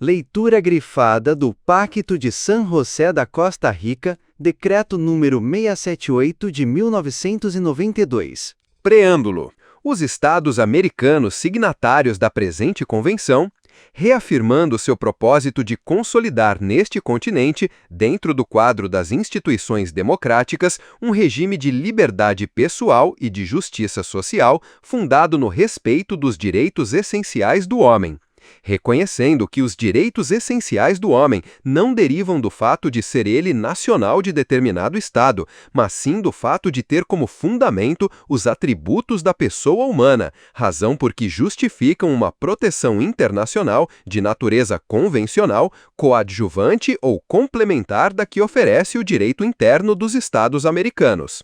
Leitura grifada do Pacto de San José da Costa Rica, Decreto número 678 de 1992. Preâmbulo. Os Estados americanos signatários da presente convenção, reafirmando seu propósito de consolidar neste continente, dentro do quadro das instituições democráticas, um regime de liberdade pessoal e de justiça social fundado no respeito dos direitos essenciais do homem. Reconhecendo que os direitos essenciais do homem não derivam do fato de ser ele nacional de determinado Estado, mas sim do fato de ter como fundamento os atributos da pessoa humana, razão por que justificam uma proteção internacional de natureza convencional, coadjuvante ou complementar da que oferece o direito interno dos Estados americanos.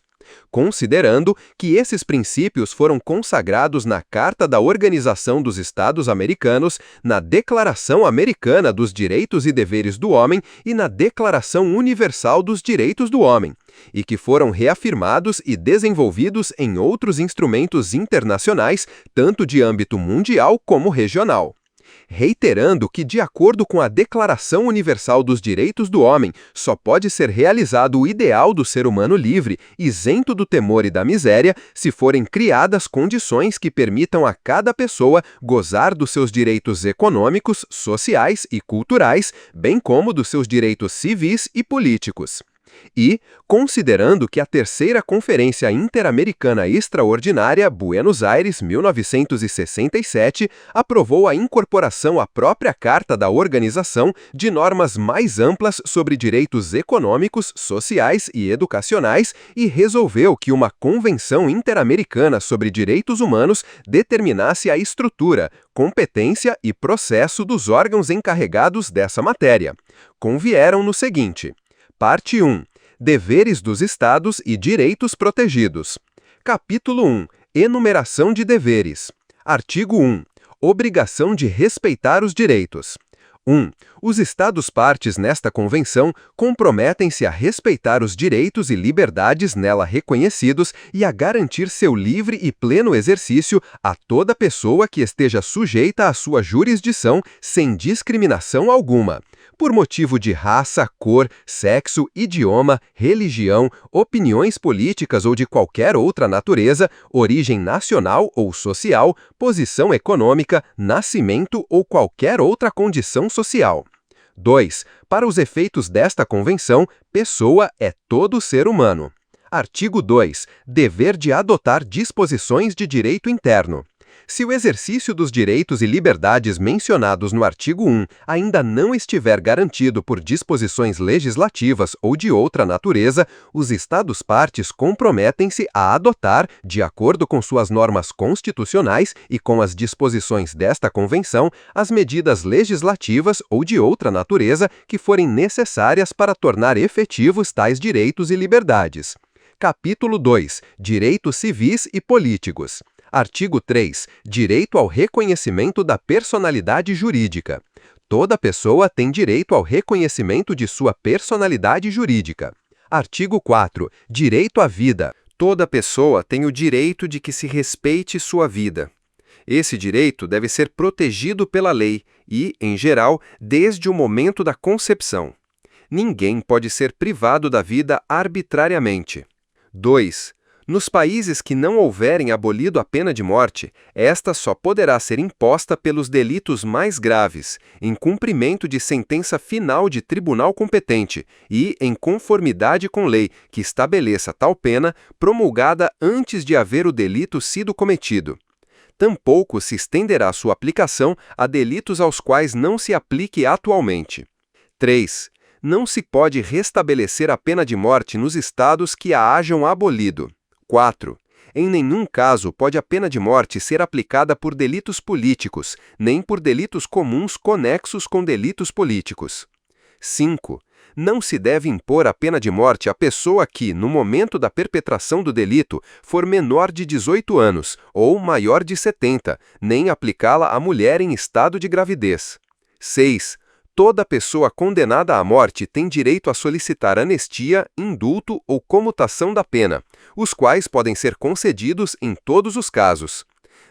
Considerando que esses princípios foram consagrados na Carta da Organização dos Estados Americanos, na Declaração Americana dos Direitos e Deveres do Homem e na Declaração Universal dos Direitos do Homem, e que foram reafirmados e desenvolvidos em outros instrumentos internacionais, tanto de âmbito mundial como regional. Reiterando que, de acordo com a Declaração Universal dos Direitos do Homem, só pode ser realizado o ideal do ser humano livre, isento do temor e da miséria, se forem criadas condições que permitam a cada pessoa gozar dos seus direitos econômicos, sociais e culturais, bem como dos seus direitos civis e políticos. E, considerando que a Terceira Conferência Interamericana Extraordinária, Buenos Aires, 1967, aprovou a incorporação à própria Carta da Organização de normas mais amplas sobre direitos econômicos, sociais e educacionais e resolveu que uma Convenção Interamericana sobre Direitos Humanos determinasse a estrutura, competência e processo dos órgãos encarregados dessa matéria. Convieram no seguinte: Parte 1. Deveres dos Estados e direitos protegidos. Capítulo 1. Enumeração de deveres. Artigo 1. Obrigação de respeitar os direitos. 1. Os Estados-partes nesta Convenção comprometem-se a respeitar os direitos e liberdades nela reconhecidos e a garantir seu livre e pleno exercício a toda pessoa que esteja sujeita à sua jurisdição sem discriminação alguma, por motivo de raça, cor, sexo, idioma, religião, opiniões políticas ou de qualquer outra natureza, origem nacional ou social, posição econômica, nascimento ou qualquer outra condição social. 2. Para os efeitos desta Convenção, pessoa é todo ser humano. Artigo 2. Dever de adotar disposições de direito interno. Se o exercício dos direitos e liberdades mencionados no artigo 1 ainda não estiver garantido por disposições legislativas ou de outra natureza, os Estados-partes comprometem-se a adotar, de acordo com suas normas constitucionais e com as disposições desta Convenção, as medidas legislativas ou de outra natureza que forem necessárias para tornar efetivos tais direitos e liberdades. Capítulo 2. Direitos civis e políticos. Artigo 3. Direito ao reconhecimento da personalidade jurídica. Toda pessoa tem direito ao reconhecimento de sua personalidade jurídica. Artigo 4. Direito à vida. Toda pessoa tem o direito de que se respeite sua vida. Esse direito deve ser protegido pela lei e, em geral, desde o momento da concepção. Ninguém pode ser privado da vida arbitrariamente. 2. Nos países que não houverem abolido a pena de morte, esta só poderá ser imposta pelos delitos mais graves, em cumprimento de sentença final de tribunal competente e em conformidade com lei que estabeleça tal pena, promulgada antes de haver o delito sido cometido. Tampouco se estenderá sua aplicação a delitos aos quais não se aplique atualmente. 3. Não se pode restabelecer a pena de morte nos estados que a hajam abolido. 4. Em nenhum caso pode a pena de morte ser aplicada por delitos políticos, nem por delitos comuns conexos com delitos políticos. 5. Não se deve impor a pena de morte à pessoa que, no momento da perpetração do delito, for menor de 18 anos ou maior de 70, nem aplicá-la à mulher em estado de gravidez. 6. Toda pessoa condenada à morte tem direito a solicitar anistia, indulto ou comutação da pena, os quais podem ser concedidos em todos os casos.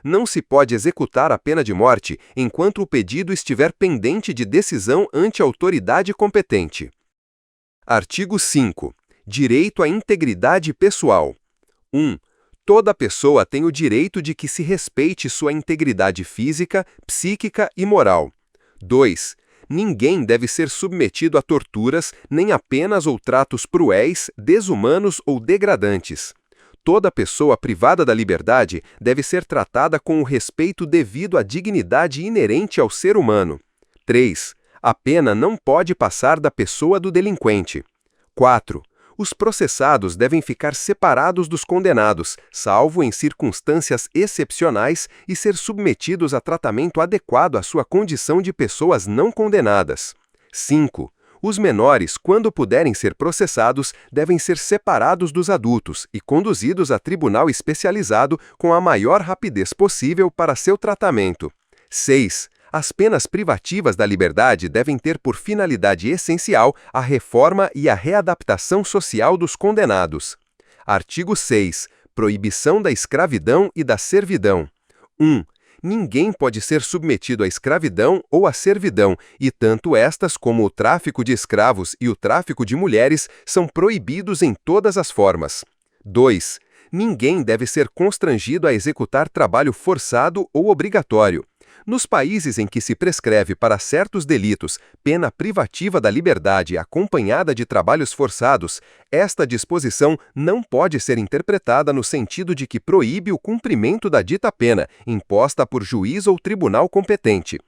Não se pode executar a pena de morte enquanto o pedido estiver pendente de decisão ante a autoridade competente. Artigo 5. Direito à integridade pessoal. 1. Toda pessoa tem o direito de que se respeite sua integridade física, psíquica e moral. 2. Ninguém deve ser submetido a torturas, nem a penas ou tratos cruéis, desumanos ou degradantes. Toda pessoa privada da liberdade deve ser tratada com o respeito devido à dignidade inerente ao ser humano. 3. A pena não pode passar da pessoa do delinquente. 4. Os processados devem ficar separados dos condenados, salvo em circunstâncias excepcionais, e ser submetidos a tratamento adequado à sua condição de pessoas não condenadas. 5. Os menores, quando puderem ser processados, devem ser separados dos adultos e conduzidos a tribunal especializado com a maior rapidez possível para seu tratamento. 6. As penas privativas da liberdade devem ter por finalidade essencial a reforma e a readaptação social dos condenados. Artigo 6. Proibição da escravidão e da servidão. 1. Ninguém pode ser submetido à escravidão ou à servidão, e tanto estas como o tráfico de escravos e o tráfico de mulheres são proibidos em todas as formas. 2. Ninguém deve ser constrangido a executar trabalho forçado ou obrigatório. Nos países em que se prescreve para certos delitos pena privativa da liberdade acompanhada de trabalhos forçados, esta disposição não pode ser interpretada no sentido de que proíbe o cumprimento da dita pena, imposta por juiz ou tribunal competente.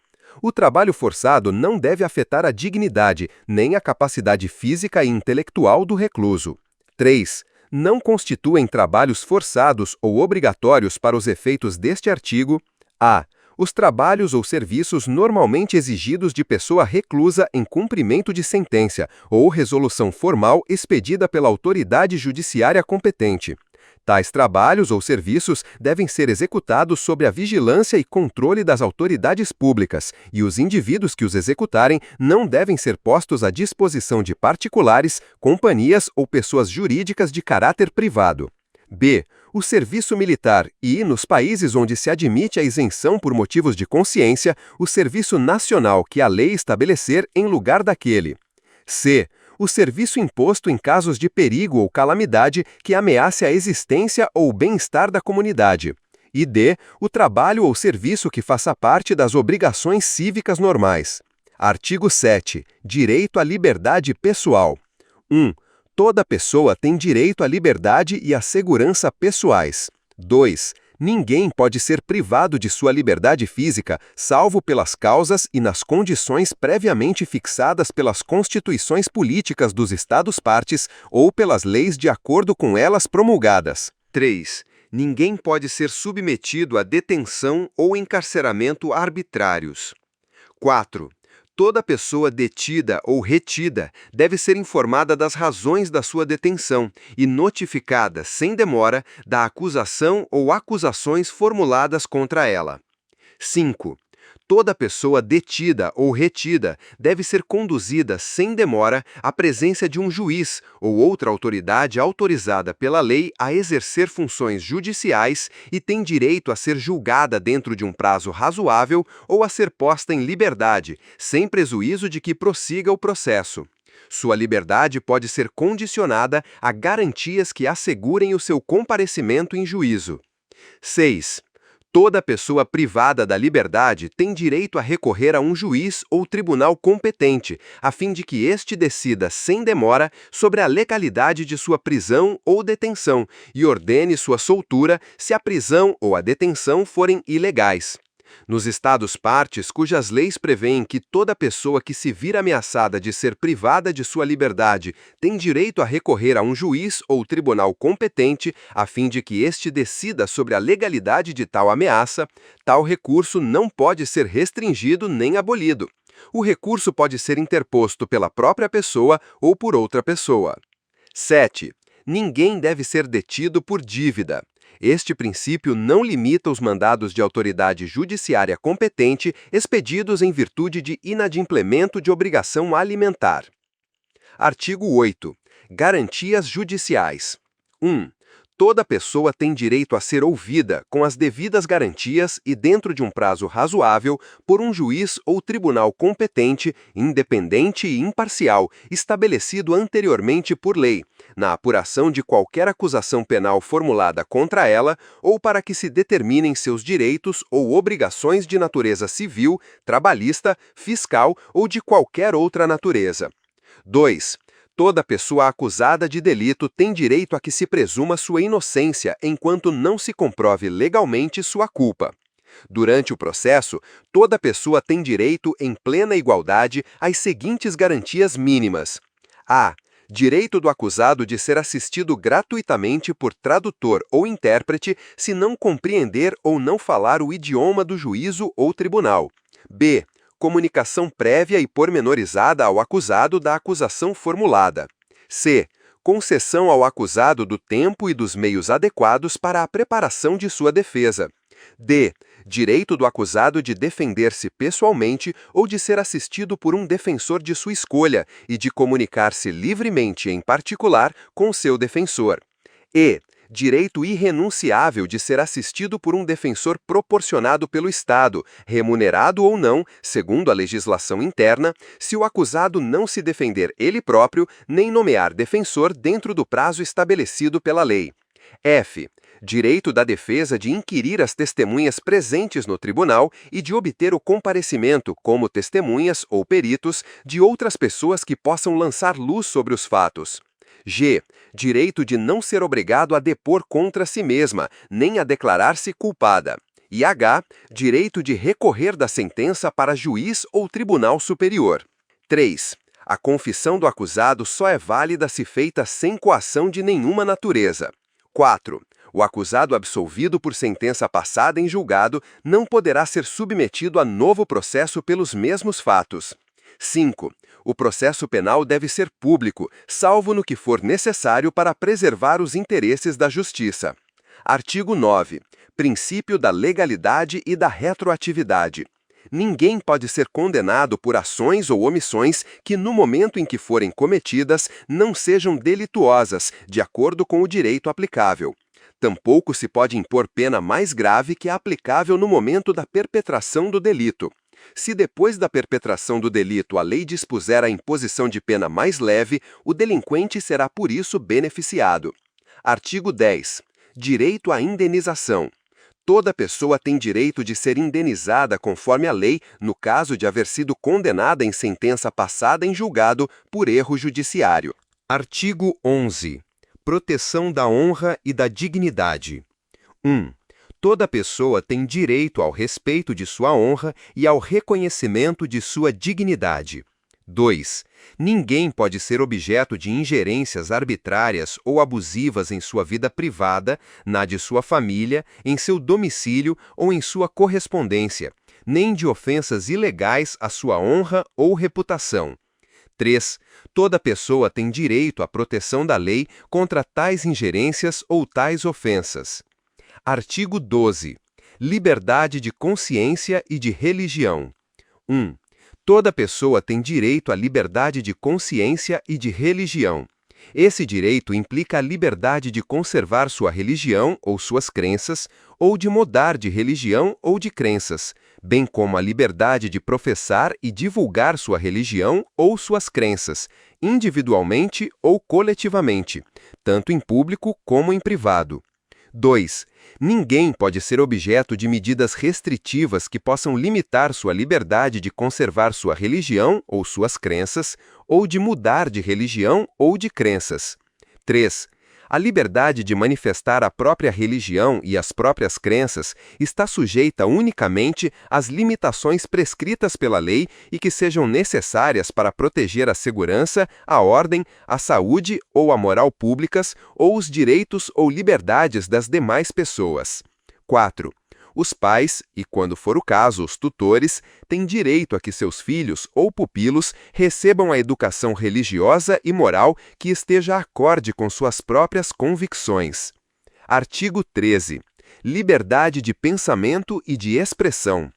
O trabalho forçado não deve afetar a dignidade, nem a capacidade física e intelectual do recluso. 3. Não constituem trabalhos forçados ou obrigatórios para os efeitos deste artigo a. Os trabalhos ou serviços normalmente exigidos de pessoa reclusa em cumprimento de sentença ou resolução formal expedida pela autoridade judiciária competente. Tais trabalhos ou serviços devem ser executados sob a vigilância e controle das autoridades públicas, e os indivíduos que os executarem não devem ser postos à disposição de particulares, companhias ou pessoas jurídicas de caráter privado. B. O serviço militar e, nos países onde se admite a isenção por motivos de consciência, o serviço nacional que a lei estabelecer em lugar daquele. C. O serviço imposto em casos de perigo ou calamidade que ameace a existência ou o bem-estar da comunidade. E D. O trabalho ou serviço que faça parte das obrigações cívicas normais. Artigo 7. Direito à liberdade pessoal. 1. Toda pessoa tem direito à liberdade e à segurança pessoais. 2. Ninguém pode ser privado de sua liberdade física, salvo pelas causas e nas condições previamente fixadas pelas constituições políticas dos Estados-partes ou pelas leis de acordo com elas promulgadas. 3. Ninguém pode ser submetido a detenção ou encarceramento arbitrários. 4. Toda pessoa detida ou retida deve ser informada das razões da sua detenção e notificada, sem demora, da acusação ou acusações formuladas contra ela. 5. Toda pessoa detida ou retida deve ser conduzida, sem demora, à presença de um juiz ou outra autoridade autorizada pela lei a exercer funções judiciais e tem direito a ser julgada dentro de um prazo razoável ou a ser posta em liberdade, sem prejuízo de que prossiga o processo. Sua liberdade pode ser condicionada a garantias que assegurem o seu comparecimento em juízo. 6. Toda pessoa privada da liberdade tem direito a recorrer a um juiz ou tribunal competente, a fim de que este decida sem demora sobre a legalidade de sua prisão ou detenção e ordene sua soltura se a prisão ou a detenção forem ilegais. Nos Estados-partes, cujas leis prevêem que toda pessoa que se vir ameaçada de ser privada de sua liberdade tem direito a recorrer a um juiz ou tribunal competente, a fim de que este decida sobre a legalidade de tal ameaça, tal recurso não pode ser restringido nem abolido. O recurso pode ser interposto pela própria pessoa ou por outra pessoa. 7. Ninguém deve ser detido por dívida. Este princípio não limita os mandados de autoridade judiciária competente expedidos em virtude de inadimplemento de obrigação alimentar. Artigo 8. Garantias judiciais. 1. Toda pessoa tem direito a ser ouvida com as devidas garantias e dentro de um prazo razoável por um juiz ou tribunal competente, independente e imparcial, estabelecido anteriormente por lei, na apuração de qualquer acusação penal formulada contra ela ou para que se determinem seus direitos ou obrigações de natureza civil, trabalhista, fiscal ou de qualquer outra natureza. 2. Toda pessoa acusada de delito tem direito a que se presuma sua inocência enquanto não se comprove legalmente sua culpa. Durante o processo, toda pessoa tem direito, em plena igualdade, às seguintes garantias mínimas: a. Direito do acusado de ser assistido gratuitamente por tradutor ou intérprete se não compreender ou não falar o idioma do juízo ou tribunal. B. Comunicação prévia e pormenorizada ao acusado da acusação formulada. C. Concessão ao acusado do tempo e dos meios adequados para a preparação de sua defesa. D. Direito do acusado de defender-se pessoalmente ou de ser assistido por um defensor de sua escolha e de comunicar-se livremente, em particular, com seu defensor. E. Direito irrenunciável de ser assistido por um defensor proporcionado pelo Estado, remunerado ou não, segundo a legislação interna, se o acusado não se defender ele próprio, nem nomear defensor dentro do prazo estabelecido pela lei. F. Direito da defesa de inquirir as testemunhas presentes no tribunal e de obter o comparecimento, como testemunhas ou peritos, de outras pessoas que possam lançar luz sobre os fatos. G. Direito de não ser obrigado a depor contra si mesma, nem a declarar-se culpada. E H. Direito de recorrer da sentença para juiz ou tribunal superior. 3. A confissão do acusado só é válida se feita sem coação de nenhuma natureza. 4. O acusado absolvido por sentença passada em julgado não poderá ser submetido a novo processo pelos mesmos fatos. 5. O processo penal deve ser público, salvo no que for necessário para preservar os interesses da justiça. Artigo 9. Princípio da legalidade e da retroatividade. Ninguém pode ser condenado por ações ou omissões que, no momento em que forem cometidas, não sejam delituosas, de acordo com o direito aplicável. Tampouco se pode impor pena mais grave que a aplicável no momento da perpetração do delito. Se depois da perpetração do delito a lei dispuser a imposição de pena mais leve, o delinquente será por isso beneficiado. Artigo 10. Direito à indenização. Toda pessoa tem direito de ser indenizada conforme a lei, no caso de haver sido condenada em sentença passada em julgado por erro judiciário. Artigo 11. Proteção da honra e da dignidade. 1. Toda pessoa tem direito ao respeito de sua honra e ao reconhecimento de sua dignidade. 2. Ninguém pode ser objeto de ingerências arbitrárias ou abusivas em sua vida privada, na de sua família, em seu domicílio ou em sua correspondência, nem de ofensas ilegais à sua honra ou reputação. 3. Toda pessoa tem direito à proteção da lei contra tais ingerências ou tais ofensas. Artigo 12. Liberdade de consciência e de religião. 1. Toda pessoa tem direito à liberdade de consciência e de religião. Esse direito implica a liberdade de conservar sua religião ou suas crenças, ou de mudar de religião ou de crenças, bem como a liberdade de professar e divulgar sua religião ou suas crenças, individualmente ou coletivamente, tanto em público como em privado. 2. Ninguém pode ser objeto de medidas restritivas que possam limitar sua liberdade de conservar sua religião ou suas crenças, ou de mudar de religião ou de crenças. 3. A liberdade de manifestar a própria religião e as próprias crenças está sujeita unicamente às limitações prescritas pela lei e que sejam necessárias para proteger a segurança, a ordem, a saúde ou a moral públicas ou os direitos ou liberdades das demais pessoas. 4. Os pais, e quando for o caso, os tutores, têm direito a que seus filhos ou pupilos recebam a educação religiosa e moral que esteja acorde com suas próprias convicções. Artigo 13. Liberdade de pensamento e de expressão.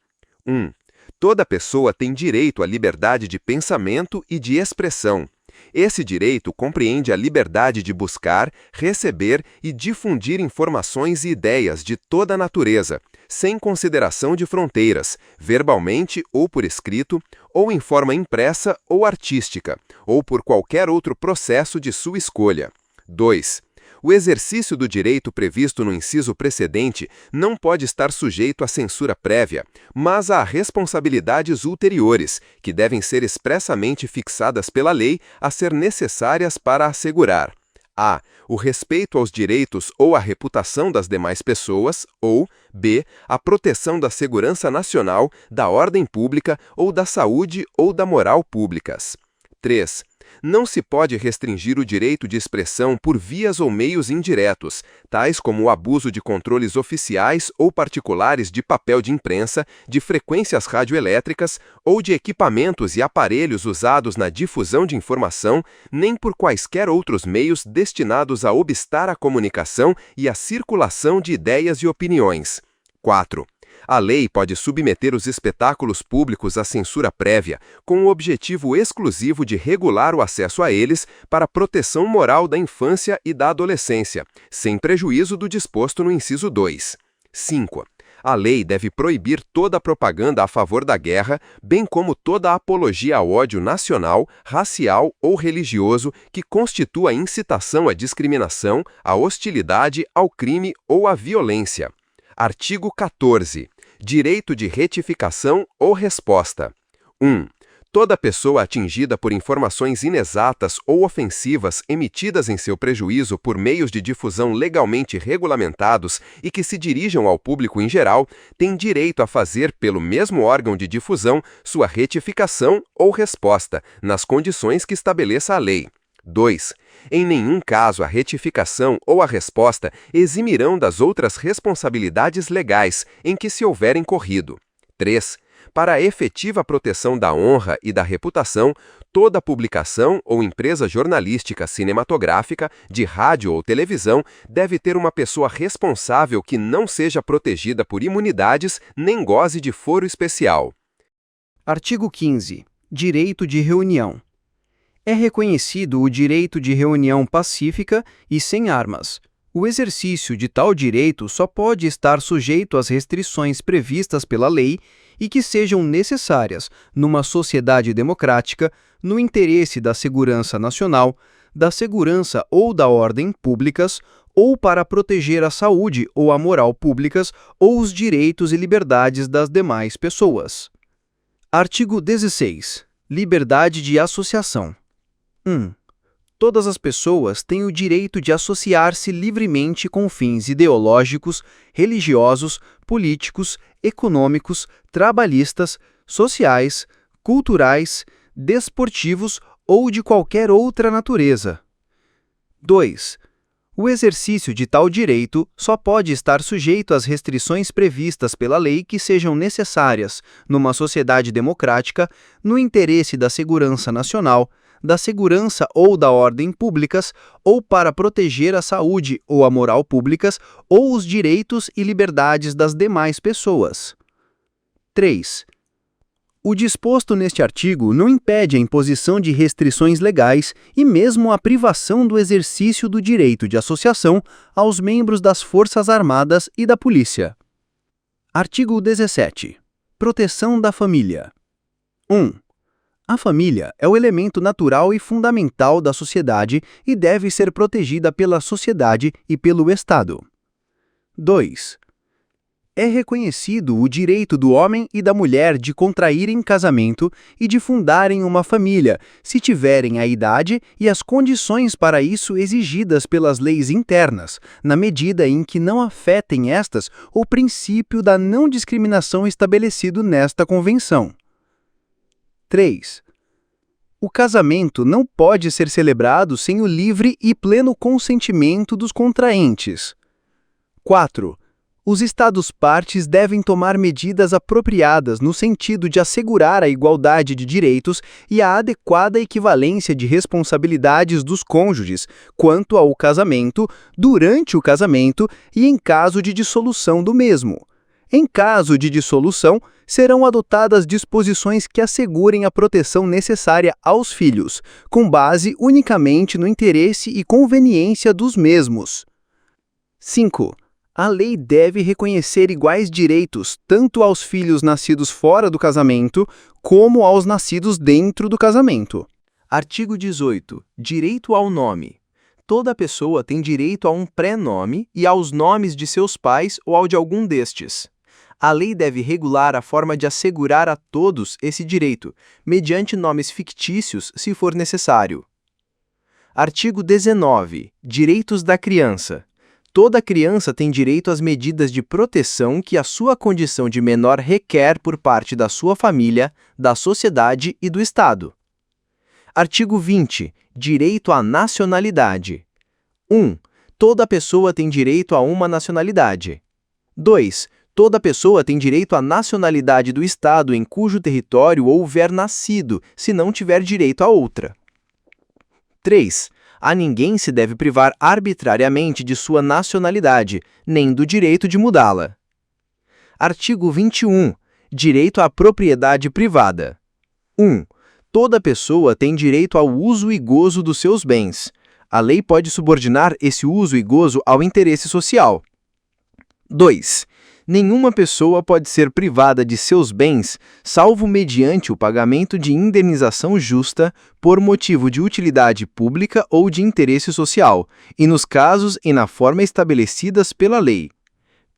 1. Toda pessoa tem direito à liberdade de pensamento e de expressão. Esse direito compreende a liberdade de buscar, receber e difundir informações e ideias de toda a natureza, sem consideração de fronteiras, verbalmente ou por escrito, ou em forma impressa ou artística, ou por qualquer outro processo de sua escolha. 2. O exercício do direito previsto no inciso precedente não pode estar sujeito à censura prévia, mas a responsabilidades ulteriores, que devem ser expressamente fixadas pela lei a ser necessárias para assegurar a. O respeito aos direitos ou à reputação das demais pessoas, ou b. A proteção da segurança nacional, da ordem pública ou da saúde ou da moral públicas. 3. Não se pode restringir o direito de expressão por vias ou meios indiretos, tais como o abuso de controles oficiais ou particulares de papel de imprensa, de frequências radioelétricas ou de equipamentos e aparelhos usados na difusão de informação, nem por quaisquer outros meios destinados a obstar a comunicação e a circulação de ideias e opiniões. 4. A lei pode submeter os espetáculos públicos à censura prévia, com o objetivo exclusivo de regular o acesso a eles para a proteção moral da infância e da adolescência, sem prejuízo do disposto no inciso 2. 5. A lei deve proibir toda a propaganda a favor da guerra, bem como toda a apologia ao ódio nacional, racial ou religioso que constitua incitação à discriminação, à hostilidade, ao crime ou à violência. Artigo 14. Direito de retificação ou resposta. 1. Toda pessoa atingida por informações inexatas ou ofensivas emitidas em seu prejuízo por meios de difusão legalmente regulamentados e que se dirijam ao público em geral, tem direito a fazer pelo mesmo órgão de difusão sua retificação ou resposta, nas condições que estabeleça a lei. 2. Em nenhum caso a retificação ou a resposta eximirão das outras responsabilidades legais em que se houver incorrido. 3. Para a efetiva proteção da honra e da reputação, toda publicação ou empresa jornalística cinematográfica, de rádio ou televisão, deve ter uma pessoa responsável que não seja protegida por imunidades nem goze de foro especial. Artigo 15. Direito de reunião. É reconhecido o direito de reunião pacífica e sem armas. O exercício de tal direito só pode estar sujeito às restrições previstas pela lei e que sejam necessárias numa sociedade democrática, no interesse da segurança nacional, da segurança ou da ordem públicas, ou para proteger a saúde ou a moral públicas ou os direitos e liberdades das demais pessoas. Artigo 16. Liberdade de associação. 1. Todas as pessoas têm o direito de associar-se livremente com fins ideológicos, religiosos, políticos, econômicos, trabalhistas, sociais, culturais, desportivos ou de qualquer outra natureza. 2. O exercício de tal direito só pode estar sujeito às restrições previstas pela lei que sejam necessárias numa sociedade democrática, no interesse da segurança nacional, da segurança ou da ordem públicas, ou para proteger a saúde ou a moral públicas, ou os direitos e liberdades das demais pessoas. 3. O disposto neste artigo não impede a imposição de restrições legais e mesmo a privação do exercício do direito de associação aos membros das Forças Armadas e da Polícia. Artigo 17. Proteção da família. 1. A família é o elemento natural e fundamental da sociedade e deve ser protegida pela sociedade e pelo Estado. 2. É reconhecido o direito do homem e da mulher de contraírem casamento e de fundarem uma família, se tiverem a idade e as condições para isso exigidas pelas leis internas, na medida em que não afetem estas o princípio da não discriminação estabelecido nesta Convenção. 3. O casamento não pode ser celebrado sem o livre e pleno consentimento dos contraentes. 4. Os Estados-partes devem tomar medidas apropriadas no sentido de assegurar a igualdade de direitos e a adequada equivalência de responsabilidades dos cônjuges quanto ao casamento, durante o casamento e em caso de dissolução do mesmo. Em caso de dissolução, serão adotadas disposições que assegurem a proteção necessária aos filhos, com base unicamente no interesse e conveniência dos mesmos. 5. A lei deve reconhecer iguais direitos tanto aos filhos nascidos fora do casamento, como aos nascidos dentro do casamento. Artigo 18. Direito ao nome. Toda pessoa tem direito a um pré-nome e aos nomes de seus pais ou ao de algum destes. A lei deve regular a forma de assegurar a todos esse direito, mediante nomes fictícios, se for necessário. Artigo 19. Direitos da criança. Toda criança tem direito às medidas de proteção que a sua condição de menor requer por parte da sua família, da sociedade e do Estado. Artigo 20. Direito à nacionalidade. 1. Toda pessoa tem direito a uma nacionalidade. 2. Toda pessoa tem direito à nacionalidade do Estado em cujo território houver nascido, se não tiver direito a outra. 3. A ninguém se deve privar arbitrariamente de sua nacionalidade, nem do direito de mudá-la. Artigo 21. Direito à propriedade privada. 1. Toda pessoa tem direito ao uso e gozo dos seus bens. A lei pode subordinar esse uso e gozo ao interesse social. 2. Nenhuma pessoa pode ser privada de seus bens, salvo mediante o pagamento de indenização justa por motivo de utilidade pública ou de interesse social, e nos casos e na forma estabelecidas pela lei.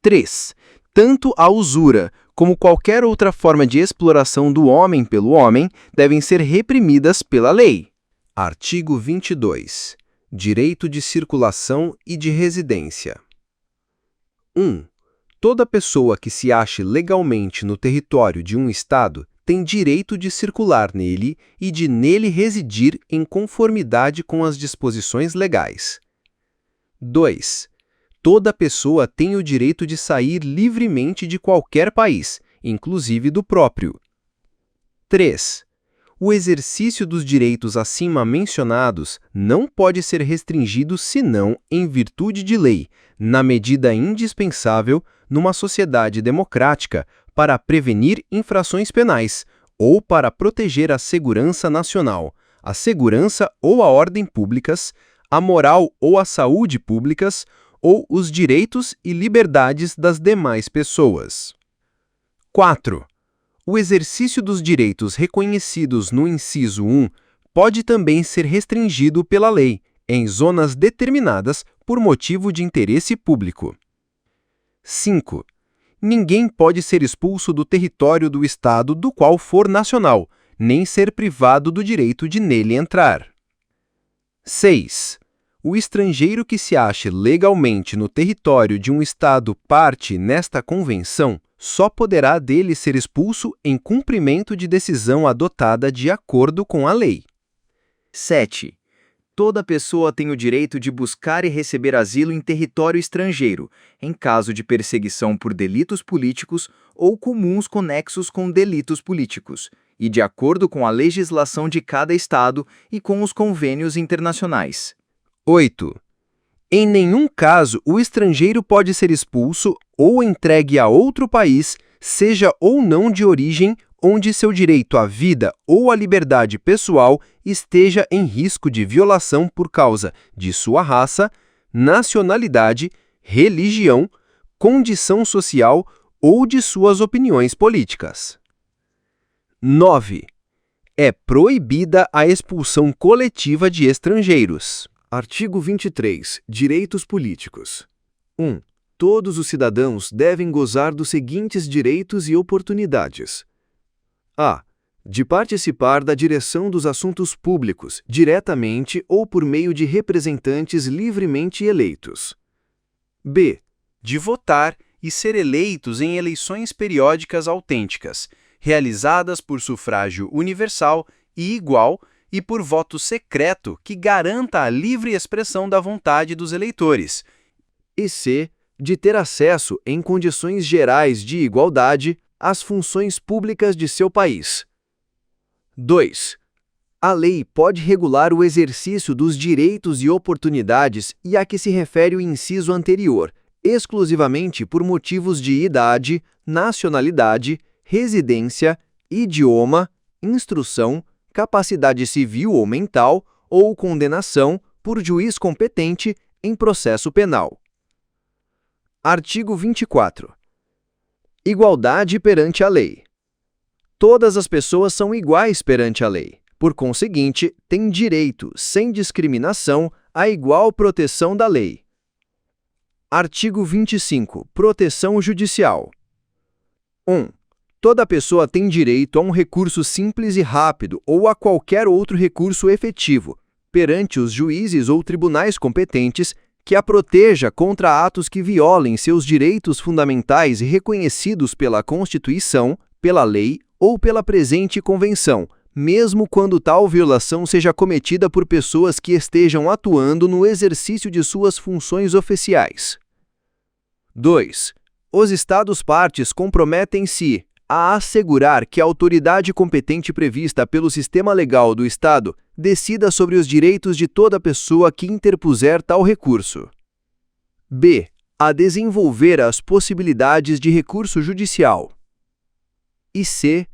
3. Tanto a usura como qualquer outra forma de exploração do homem pelo homem devem ser reprimidas pela lei. Artigo 22. Direito de circulação e de residência. 1. Toda pessoa que se ache legalmente no território de um Estado tem direito de circular nele e de nele residir em conformidade com as disposições legais. 2. Toda pessoa tem o direito de sair livremente de qualquer país, inclusive do próprio. 3. O exercício dos direitos acima mencionados não pode ser restringido senão em virtude de lei, na medida indispensável numa sociedade democrática para prevenir infrações penais ou para proteger a segurança nacional, a segurança ou a ordem públicas, a moral ou a saúde públicas ou os direitos e liberdades das demais pessoas. 4. O exercício dos direitos reconhecidos no inciso 1 pode também ser restringido pela lei, em zonas determinadas por motivo de interesse público. 5. Ninguém pode ser expulso do território do Estado do qual for nacional, nem ser privado do direito de nele entrar. 6. O estrangeiro que se ache legalmente no território de um Estado parte nesta convenção só poderá dele ser expulso em cumprimento de decisão adotada de acordo com a lei. 7. Toda pessoa tem o direito de buscar e receber asilo em território estrangeiro, em caso de perseguição por delitos políticos ou comuns conexos com delitos políticos, e de acordo com a legislação de cada Estado e com os convênios internacionais. 8. Em nenhum caso o estrangeiro pode ser expulso ou entregue a outro país, seja ou não de origem, onde seu direito à vida ou à liberdade pessoal esteja em risco de violação por causa de sua raça, nacionalidade, religião, condição social ou de suas opiniões políticas. 9. É proibida a expulsão coletiva de estrangeiros. Artigo 23. Direitos políticos. 1. Todos os cidadãos devem gozar dos seguintes direitos e oportunidades: a. De participar da direção dos assuntos públicos, diretamente ou por meio de representantes livremente eleitos. b. De votar e ser eleitos em eleições periódicas autênticas, realizadas por sufrágio universal e igual e por voto secreto que garanta a livre expressão da vontade dos eleitores. E c. De ter acesso, em condições gerais de igualdade, às funções públicas de seu país. 2. A lei pode regular o exercício dos direitos e oportunidades e a que se refere o inciso anterior, exclusivamente por motivos de idade, nacionalidade, residência, idioma, instrução, capacidade civil ou mental ou condenação por juiz competente em processo penal. Artigo 24. Igualdade perante a lei. Todas as pessoas são iguais perante a lei. Por conseguinte, têm direito, sem discriminação, à igual proteção da lei. Artigo 25. Proteção judicial. 1. Toda pessoa tem direito a um recurso simples e rápido ou a qualquer outro recurso efetivo, perante os juízes ou tribunais competentes, que a proteja contra atos que violem seus direitos fundamentais reconhecidos pela Constituição, pela lei ou pela presente convenção, mesmo quando tal violação seja cometida por pessoas que estejam atuando no exercício de suas funções oficiais. 2. Os Estados-partes comprometem-se a assegurar que a autoridade competente prevista pelo sistema legal do Estado decida sobre os direitos de toda pessoa que interpuser tal recurso. B. A desenvolver as possibilidades de recurso judicial. E C.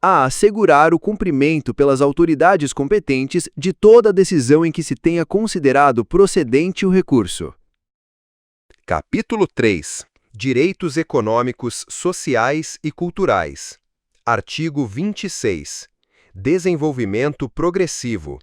A assegurar o cumprimento pelas autoridades competentes de toda decisão em que se tenha considerado procedente o recurso. Capítulo 3. Direitos econômicos, sociais e culturais. Artigo 26. Desenvolvimento progressivo.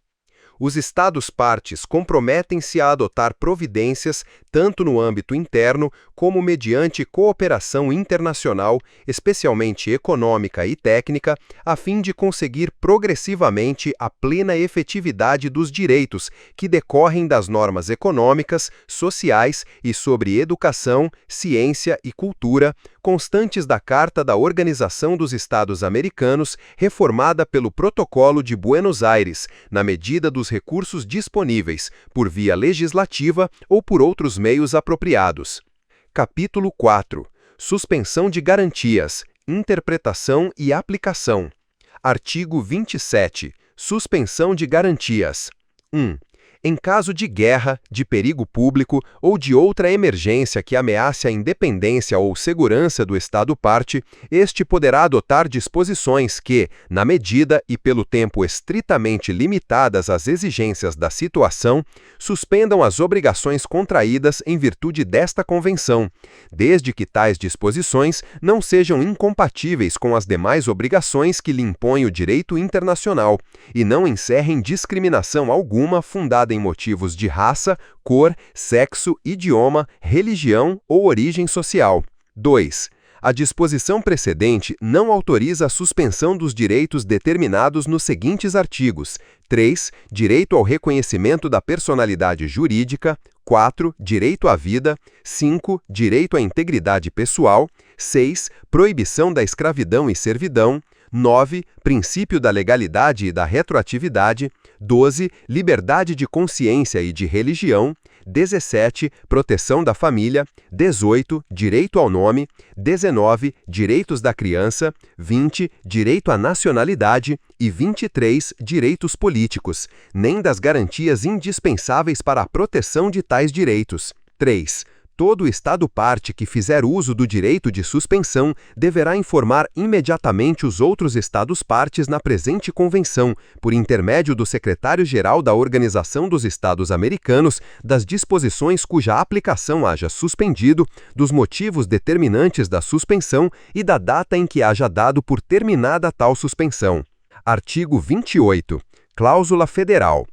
Os Estados-partes comprometem-se a adotar providências tanto no âmbito interno como mediante cooperação internacional, especialmente econômica e técnica, a fim de conseguir progressivamente a plena efetividade dos direitos que decorrem das normas econômicas, sociais e sobre educação, ciência e cultura, constantes da Carta da Organização dos Estados Americanos, reformada pelo Protocolo de Buenos Aires, na medida dos recursos disponíveis, por via legislativa ou por outros meios apropriados. Capítulo 4. Suspensão de garantias, interpretação e aplicação. Artigo 27. Suspensão de garantias. 1. Em caso de guerra, de perigo público ou de outra emergência que ameace a independência ou segurança do Estado-parte, este poderá adotar disposições que, na medida e pelo tempo estritamente limitadas às exigências da situação, suspendam as obrigações contraídas em virtude desta Convenção, desde que tais disposições não sejam incompatíveis com as demais obrigações que lhe impõe o direito internacional e não encerrem discriminação alguma fundada em motivos de raça, cor, sexo, idioma, religião ou origem social. 2. A disposição precedente não autoriza a suspensão dos direitos determinados nos seguintes artigos: 3. Direito ao reconhecimento da personalidade jurídica. 4. Direito à vida. 5. Direito à integridade pessoal. 6. Proibição da escravidão e servidão. 9. Princípio da legalidade e da retroatividade. 12. Liberdade de consciência e de religião. 17. Proteção da família. 18. Direito ao nome. 19. Direitos da criança. 20. Direito à nacionalidade. E 23. Direitos políticos, nem das garantias indispensáveis para a proteção de tais direitos. 3. Todo Estado-parte que fizer uso do direito de suspensão deverá informar imediatamente os outros Estados-partes na presente Convenção, por intermédio do Secretário-Geral da Organização dos Estados Americanos, das disposições cuja aplicação haja suspendido, dos motivos determinantes da suspensão e da data em que haja dado por terminada tal suspensão. Artigo 28. Cláusula federal.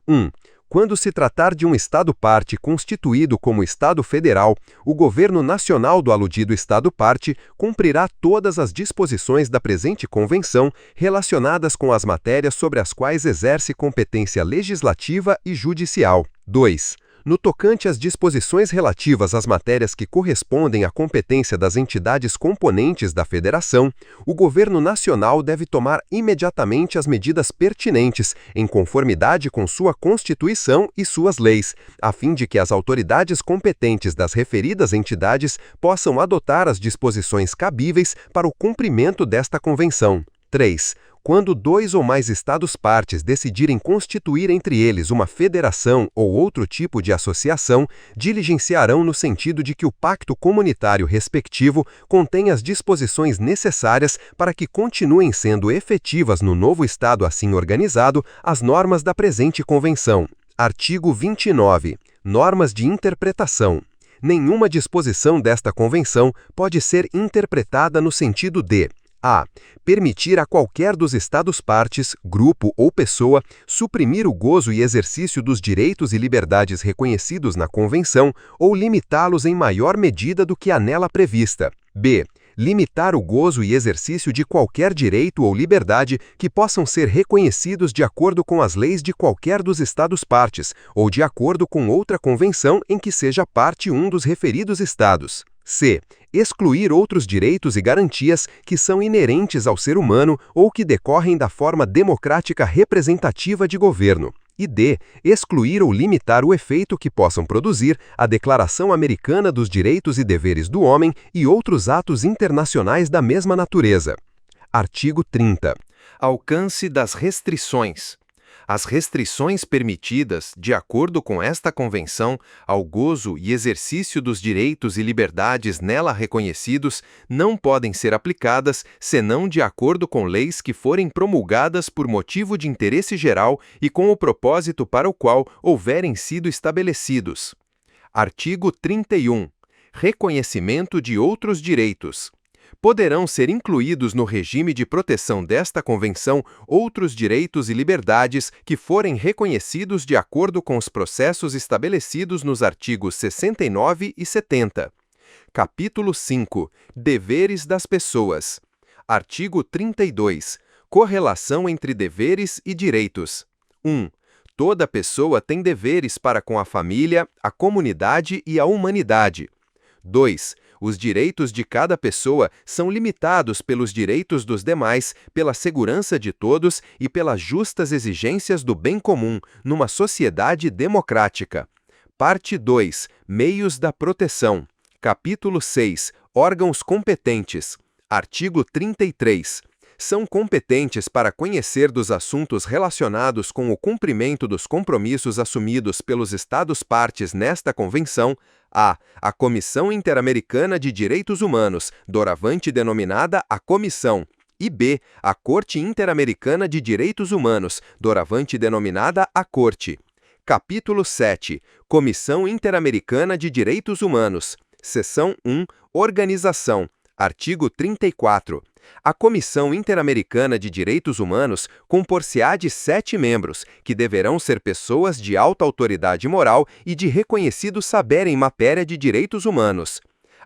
1. Quando se tratar de um Estado-parte constituído como Estado federal, o governo nacional do aludido Estado-parte cumprirá todas as disposições da presente Convenção relacionadas com as matérias sobre as quais exerce competência legislativa e judicial. 2. No tocante às disposições relativas às matérias que correspondem à competência das entidades componentes da Federação, o governo nacional deve tomar imediatamente as medidas pertinentes, em conformidade com sua Constituição e suas leis, a fim de que as autoridades competentes das referidas entidades possam adotar as disposições cabíveis para o cumprimento desta Convenção. 3. Quando dois ou mais Estados-partes decidirem constituir entre eles uma federação ou outro tipo de associação, diligenciarão no sentido de que o pacto comunitário respectivo contém as disposições necessárias para que continuem sendo efetivas no novo Estado assim organizado as normas da presente Convenção. Artigo 29. Normas de interpretação. Nenhuma disposição desta Convenção pode ser interpretada no sentido de: a. Permitir a qualquer dos Estados-partes, grupo ou pessoa suprimir o gozo e exercício dos direitos e liberdades reconhecidos na Convenção ou limitá-los em maior medida do que a nela prevista. b. Limitar o gozo e exercício de qualquer direito ou liberdade que possam ser reconhecidos de acordo com as leis de qualquer dos Estados-partes ou de acordo com outra convenção em que seja parte um dos referidos Estados. c. Excluir outros direitos e garantias que são inerentes ao ser humano ou que decorrem da forma democrática representativa de governo. E d. Excluir ou limitar o efeito que possam produzir a Declaração Americana dos Direitos e Deveres do Homem e outros atos internacionais da mesma natureza. Artigo 30. Alcance das restrições. As restrições permitidas, de acordo com esta Convenção, ao gozo e exercício dos direitos e liberdades nela reconhecidos, não podem ser aplicadas senão de acordo com leis que forem promulgadas por motivo de interesse geral e com o propósito para o qual houverem sido estabelecidos. Artigo 31. Reconhecimento de outros direitos. Poderão ser incluídos no regime de proteção desta Convenção outros direitos e liberdades que forem reconhecidos de acordo com os processos estabelecidos nos artigos 69 e 70. Capítulo 5. Deveres das pessoas. Artigo 32. Correlação entre deveres e direitos. 1. Toda pessoa tem deveres para com a família, a comunidade e a humanidade. 2. Os direitos de cada pessoa são limitados pelos direitos dos demais, pela segurança de todos e pelas justas exigências do bem comum, numa sociedade democrática. Parte 2. Meios da proteção. Capítulo 6. Órgãos competentes. Artigo 33. São competentes para conhecer dos assuntos relacionados com o cumprimento dos compromissos assumidos pelos Estados-partes nesta Convenção, a. A Comissão Interamericana de Direitos Humanos, doravante denominada a Comissão, e b. A Corte Interamericana de Direitos Humanos, doravante denominada a Corte. Capítulo 7. Comissão Interamericana de Direitos Humanos. Seção 1. Organização. Artigo 34. A Comissão Interamericana de Direitos Humanos compor-se-á de 7 membros, que deverão ser pessoas de alta autoridade moral e de reconhecido saber em matéria de direitos humanos.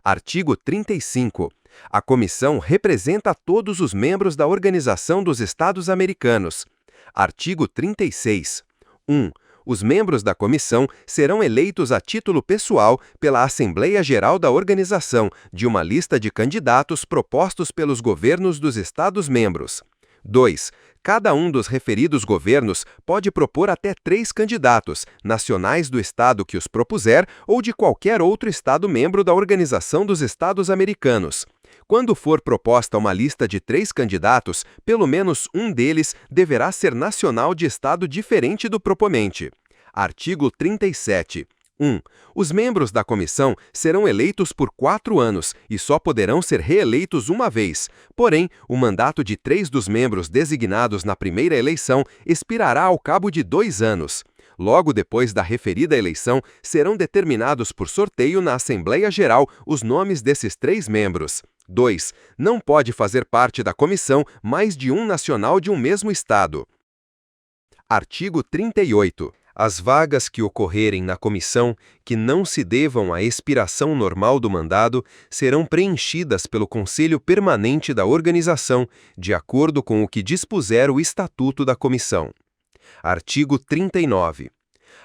Artigo 35. A comissão representa todos os membros da Organização dos Estados Americanos. Artigo 36. 1. Os membros da comissão serão eleitos a título pessoal pela Assembleia Geral da Organização, de uma lista de candidatos propostos pelos governos dos Estados-membros. 2. Cada um dos referidos governos pode propor até 3 candidatos, nacionais do Estado que os propuser ou de qualquer outro Estado-membro da Organização dos Estados Americanos. Quando for proposta uma lista de 3 candidatos, pelo menos um deles deverá ser nacional de estado diferente do proponente. Artigo 37. 1. Os membros da comissão serão eleitos por 4 anos e só poderão ser reeleitos uma vez. Porém, o mandato de 3 dos membros designados na primeira eleição expirará ao cabo de 2 anos. Logo depois da referida eleição, serão determinados por sorteio na Assembleia Geral os nomes desses 3 membros. 2. Não pode fazer parte da comissão mais de um nacional de um mesmo estado. Artigo 38. As vagas que ocorrerem na comissão, que não se devam à expiração normal do mandado, serão preenchidas pelo Conselho Permanente da Organização, de acordo com o que dispuser o Estatuto da Comissão. Artigo 39.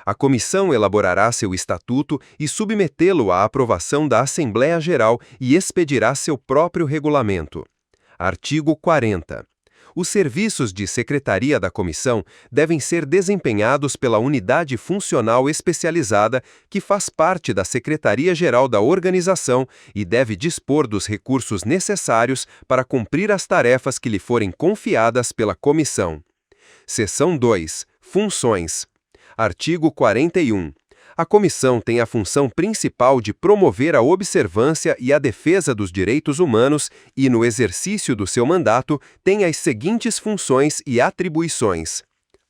A comissão elaborará seu estatuto e submetê-lo à aprovação da Assembleia Geral e expedirá seu próprio regulamento. Artigo 40. Os serviços de secretaria da comissão devem ser desempenhados pela unidade funcional especializada que faz parte da Secretaria-Geral da organização e deve dispor dos recursos necessários para cumprir as tarefas que lhe forem confiadas pela comissão. Seção 2. Funções. Artigo 41. A comissão tem a função principal de promover a observância e a defesa dos direitos humanos e, no exercício do seu mandato, tem as seguintes funções e atribuições: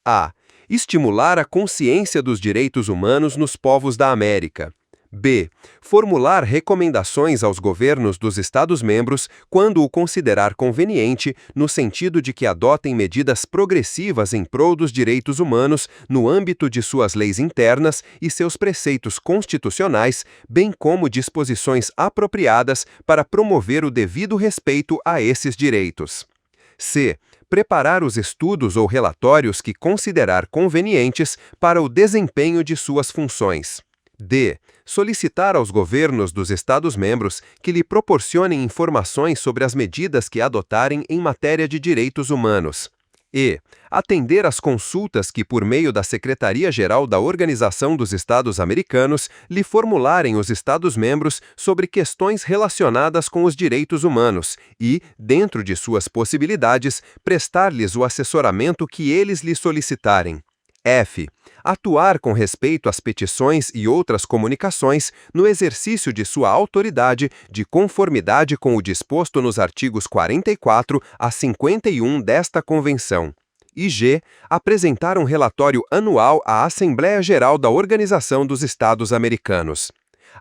a. Estimular a consciência dos direitos humanos nos povos da América. B. Formular recomendações aos governos dos Estados-membros quando o considerar conveniente, no sentido de que adotem medidas progressivas em prol dos direitos humanos no âmbito de suas leis internas e seus preceitos constitucionais, bem como disposições apropriadas para promover o devido respeito a esses direitos. C. Preparar os estudos ou relatórios que considerar convenientes para o desempenho de suas funções. D. Solicitar aos governos dos Estados-membros que lhe proporcionem informações sobre as medidas que adotarem em matéria de direitos humanos. E. Atender às consultas que, por meio da Secretaria-Geral da Organização dos Estados Americanos, lhe formularem os Estados-membros sobre questões relacionadas com os direitos humanos e, dentro de suas possibilidades, prestar-lhes o assessoramento que eles lhe solicitarem. F. Atuar com respeito às petições e outras comunicações no exercício de sua autoridade de conformidade com o disposto nos artigos 44 a 51 desta Convenção. E G. Apresentar um relatório anual à Assembleia Geral da Organização dos Estados Americanos.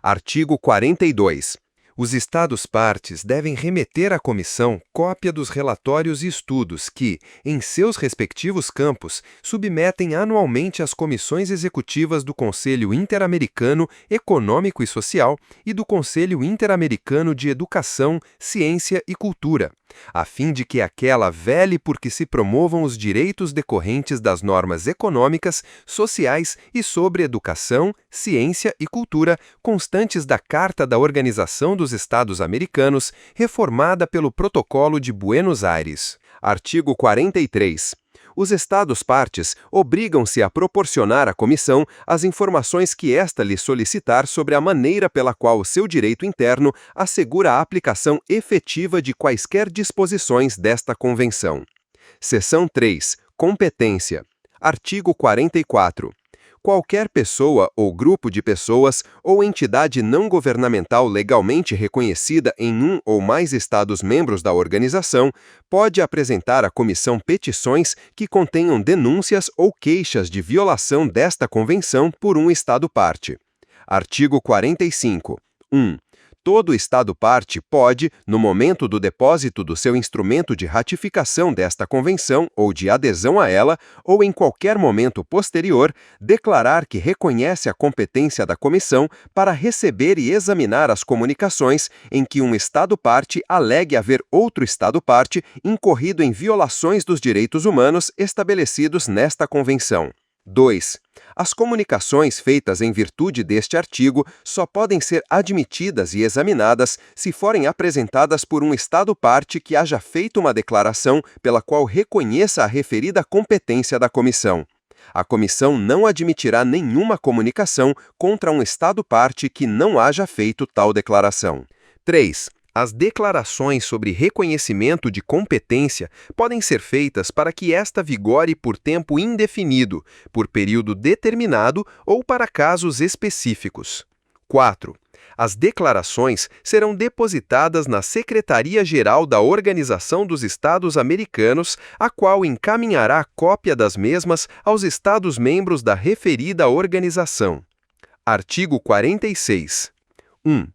Artigo 42. Os Estados-partes devem remeter à Comissão cópia dos relatórios e estudos que, em seus respectivos campos, submetem anualmente às comissões executivas do Conselho Interamericano Econômico e Social e do Conselho Interamericano de Educação, Ciência e Cultura, a fim de que aquela vele por que se promovam os direitos decorrentes das normas econômicas, sociais e sobre educação, ciência e cultura constantes da Carta da Organização dos Estados Americanos, reformada pelo Protocolo de Buenos Aires. Artigo 43. Os Estados-partes obrigam-se a proporcionar à Comissão as informações que esta lhe solicitar sobre a maneira pela qual o seu direito interno assegura a aplicação efetiva de quaisquer disposições desta Convenção. Seção 3. Competência. Artigo 44. Qualquer pessoa ou grupo de pessoas ou entidade não governamental legalmente reconhecida em um ou mais Estados-membros da organização pode apresentar à Comissão petições que contenham denúncias ou queixas de violação desta Convenção por um Estado-parte. Artigo 45. 1. Todo Estado-parte pode, no momento do depósito do seu instrumento de ratificação desta Convenção ou de adesão a ela, ou em qualquer momento posterior, declarar que reconhece a competência da Comissão para receber e examinar as comunicações em que um Estado-parte alegue haver outro Estado-parte incorrido em violações dos direitos humanos estabelecidos nesta Convenção. 2. As comunicações feitas em virtude deste artigo só podem ser admitidas e examinadas se forem apresentadas por um Estado-parte que haja feito uma declaração pela qual reconheça a referida competência da Comissão. A Comissão não admitirá nenhuma comunicação contra um Estado-parte que não haja feito tal declaração. 3. As declarações sobre reconhecimento de competência podem ser feitas para que esta vigore por tempo indefinido, por período determinado ou para casos específicos. 4. As declarações serão depositadas na Secretaria-Geral da Organização dos Estados Americanos, a qual encaminhará cópia das mesmas aos Estados-membros da referida organização. Artigo 46. 1.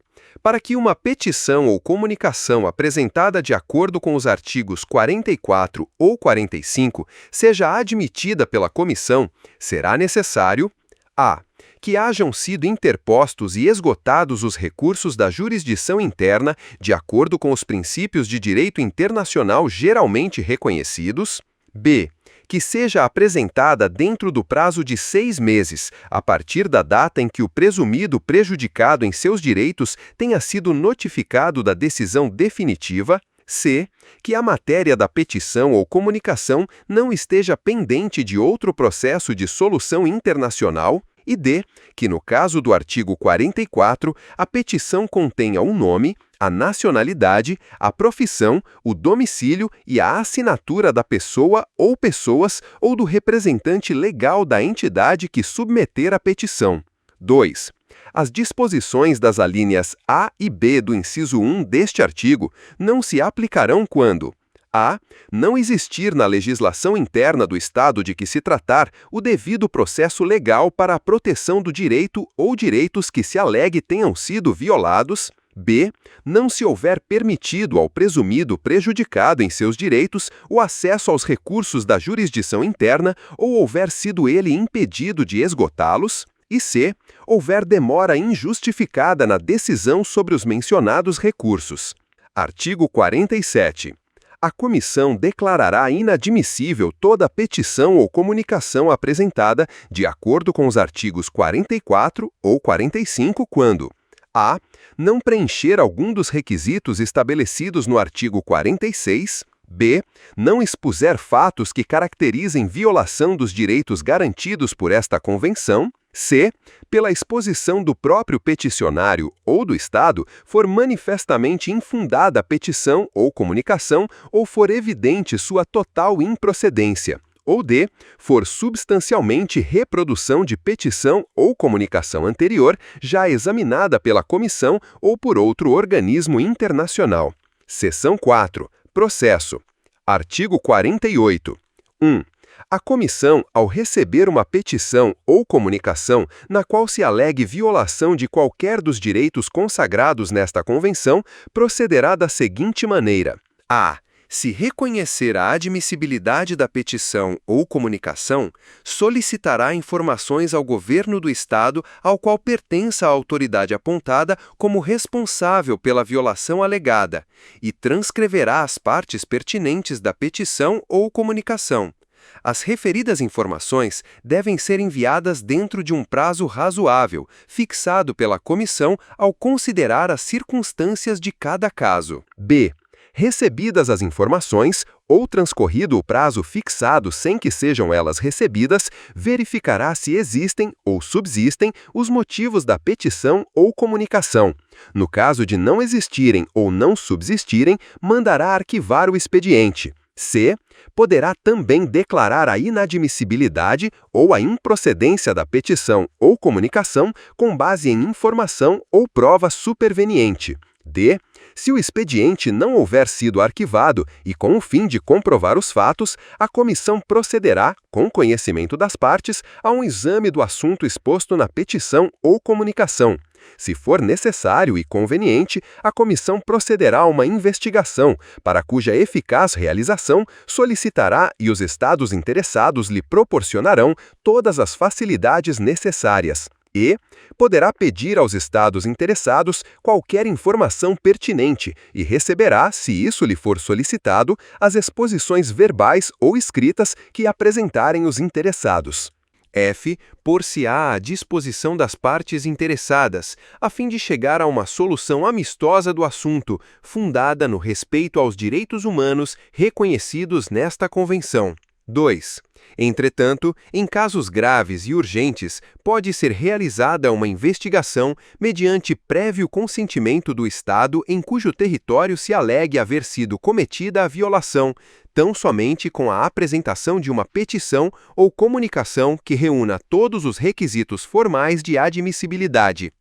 Para que uma petição ou comunicação apresentada de acordo com os artigos 44 ou 45 seja admitida pela Comissão, será necessário: a. Que hajam sido interpostos e esgotados os recursos da jurisdição interna de acordo com os princípios de direito internacional geralmente reconhecidos. B. Que seja apresentada dentro do prazo de 6 meses, a partir da data em que o presumido prejudicado em seus direitos tenha sido notificado da decisão definitiva. C. Que a matéria da petição ou comunicação não esteja pendente de outro processo de solução internacional. E D. Que no caso do artigo 44, a petição contenha o nome, a nacionalidade, a profissão, o domicílio e a assinatura da pessoa ou pessoas ou do representante legal da entidade que submeter a petição. 2. As disposições das alíneas A e B do inciso 1 deste artigo não se aplicarão quando: a. Não existir na legislação interna do Estado de que se tratar o devido processo legal para a proteção do direito ou direitos que se alegue tenham sido violados. B. Não se houver permitido ao presumido prejudicado em seus direitos o acesso aos recursos da jurisdição interna ou houver sido ele impedido de esgotá-los. E C. Houver demora injustificada na decisão sobre os mencionados recursos. Artigo 47. A comissão declarará inadmissível toda petição ou comunicação apresentada de acordo com os artigos 44 ou 45 quando: a. Não preencher algum dos requisitos estabelecidos no artigo 46. B. Não expuser fatos que caracterizem violação dos direitos garantidos por esta convenção. C. Pela exposição do próprio peticionário ou do Estado, for manifestamente infundada a petição ou comunicação ou for evidente sua total improcedência. Ou D. For substancialmente reprodução de petição ou comunicação anterior já examinada pela comissão ou por outro organismo internacional. Seção 4. Processo. Artigo 48. 1. A comissão, ao receber uma petição ou comunicação na qual se alegue violação de qualquer dos direitos consagrados nesta convenção, procederá da seguinte maneira: a. Se reconhecer a admissibilidade da petição ou comunicação, solicitará informações ao governo do Estado ao qual pertença a autoridade apontada como responsável pela violação alegada e transcreverá as partes pertinentes da petição ou comunicação. As referidas informações devem ser enviadas dentro de um prazo razoável, fixado pela comissão ao considerar as circunstâncias de cada caso. B. Recebidas as informações, ou transcorrido o prazo fixado sem que sejam elas recebidas, verificará se existem ou subsistem os motivos da petição ou comunicação. No caso de não existirem ou não subsistirem, mandará arquivar o expediente. C. Poderá também declarar a inadmissibilidade ou a improcedência da petição ou comunicação com base em informação ou prova superveniente. D. Se o expediente não houver sido arquivado e com o fim de comprovar os fatos, a comissão procederá, com conhecimento das partes, a um exame do assunto exposto na petição ou comunicação. Se for necessário e conveniente, a comissão procederá a uma investigação, para cuja eficaz realização solicitará e os estados interessados lhe proporcionarão todas as facilidades necessárias. E poderá pedir aos estados interessados qualquer informação pertinente e receberá, se isso lhe for solicitado, as exposições verbais ou escritas que apresentarem os interessados. F. Por-se-á à disposição das partes interessadas, a fim de chegar a uma solução amistosa do assunto, fundada no respeito aos direitos humanos reconhecidos nesta Convenção. 2. Entretanto, em casos graves e urgentes, pode ser realizada uma investigação mediante prévio consentimento do Estado em cujo território se alegue haver sido cometida a violação, tão somente com a apresentação de uma petição ou comunicação que reúna todos os requisitos formais de admissibilidade.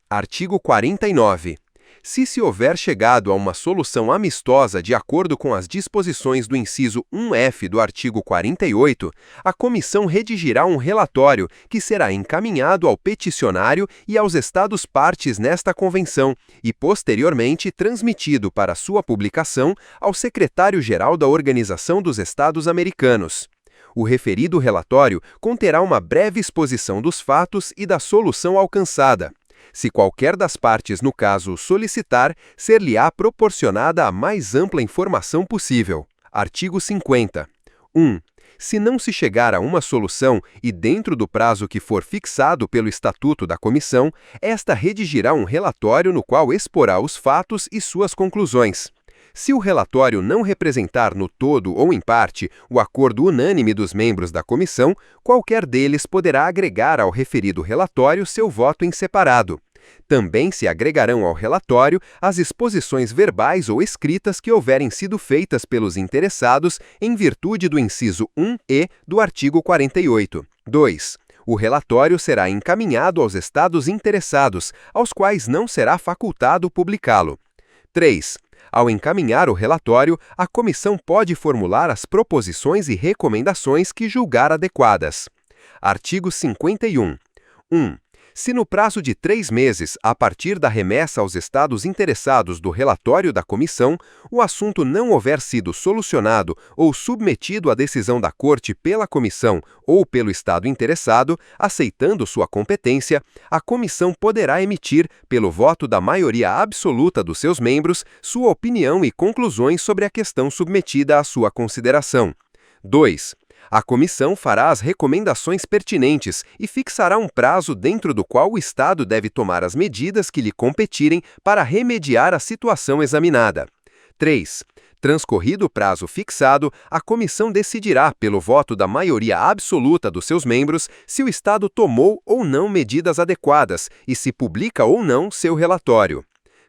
Artigo 49. Se houver chegado a uma solução amistosa de acordo com as disposições do inciso 1F do artigo 48, a comissão redigirá um relatório que será encaminhado ao peticionário e aos Estados-partes nesta convenção e, posteriormente, transmitido para sua publicação ao secretário-geral da Organização dos Estados Americanos. O referido relatório conterá uma breve exposição dos fatos e da solução alcançada. Se qualquer das partes, no caso, solicitar, ser-lhe-á proporcionada a mais ampla informação possível. Artigo 50. 1. Se não se chegar a uma solução e dentro do prazo que for fixado pelo Estatuto da Comissão, esta redigirá um relatório no qual exporá os fatos e suas conclusões. Se o relatório não representar no todo ou em parte o acordo unânime dos membros da comissão, qualquer deles poderá agregar ao referido relatório seu voto em separado. Também se agregarão ao relatório as exposições verbais ou escritas que houverem sido feitas pelos interessados em virtude do inciso 1e do artigo 48. 2. O relatório será encaminhado aos estados interessados, aos quais não será facultado publicá-lo. 3. Ao encaminhar o relatório, a comissão pode formular as proposições e recomendações que julgar adequadas. Artigo 51. 1. Se no prazo de 3 meses, a partir da remessa aos estados interessados do relatório da comissão, o assunto não houver sido solucionado ou submetido à decisão da Corte pela comissão ou pelo estado interessado, aceitando sua competência, a comissão poderá emitir, pelo voto da maioria absoluta dos seus membros, sua opinião e conclusões sobre a questão submetida à sua consideração. 2. A comissão fará as recomendações pertinentes e fixará um prazo dentro do qual o Estado deve tomar as medidas que lhe competirem para remediar a situação examinada. 3. Transcorrido o prazo fixado, a comissão decidirá, pelo voto da maioria absoluta dos seus membros, se o Estado tomou ou não medidas adequadas e se publica ou não seu relatório.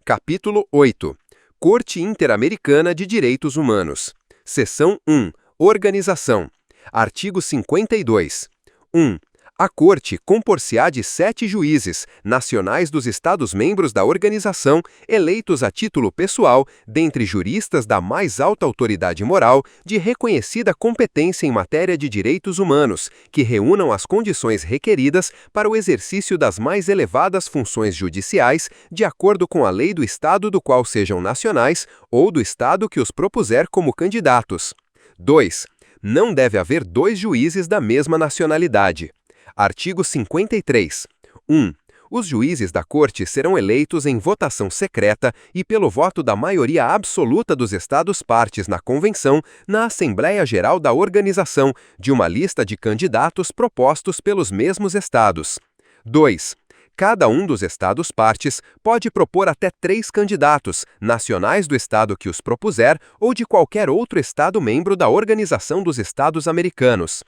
Capítulo 8. Corte Interamericana de Direitos Humanos. Seção 1. Organização. Artigo 52. 1. A Corte compor-se-á de 7 juízes, nacionais dos Estados-membros da organização, eleitos a título pessoal, dentre juristas da mais alta autoridade moral, de reconhecida competência em matéria de direitos humanos, que reúnam as condições requeridas para o exercício das mais elevadas funções judiciais, de acordo com a lei do Estado do qual sejam nacionais ou do Estado que os propuser como candidatos. 2. Não deve haver 2 juízes da mesma nacionalidade. Artigo 53. 1. Os juízes da Corte serão eleitos em votação secreta e pelo voto da maioria absoluta dos Estados-partes na Convenção, na Assembleia Geral da Organização, de uma lista de candidatos propostos pelos mesmos Estados. 2. Cada um dos Estados-partes pode propor até 3 candidatos, nacionais do Estado que os propuser ou de qualquer outro Estado-membro da Organização dos Estados Americanos.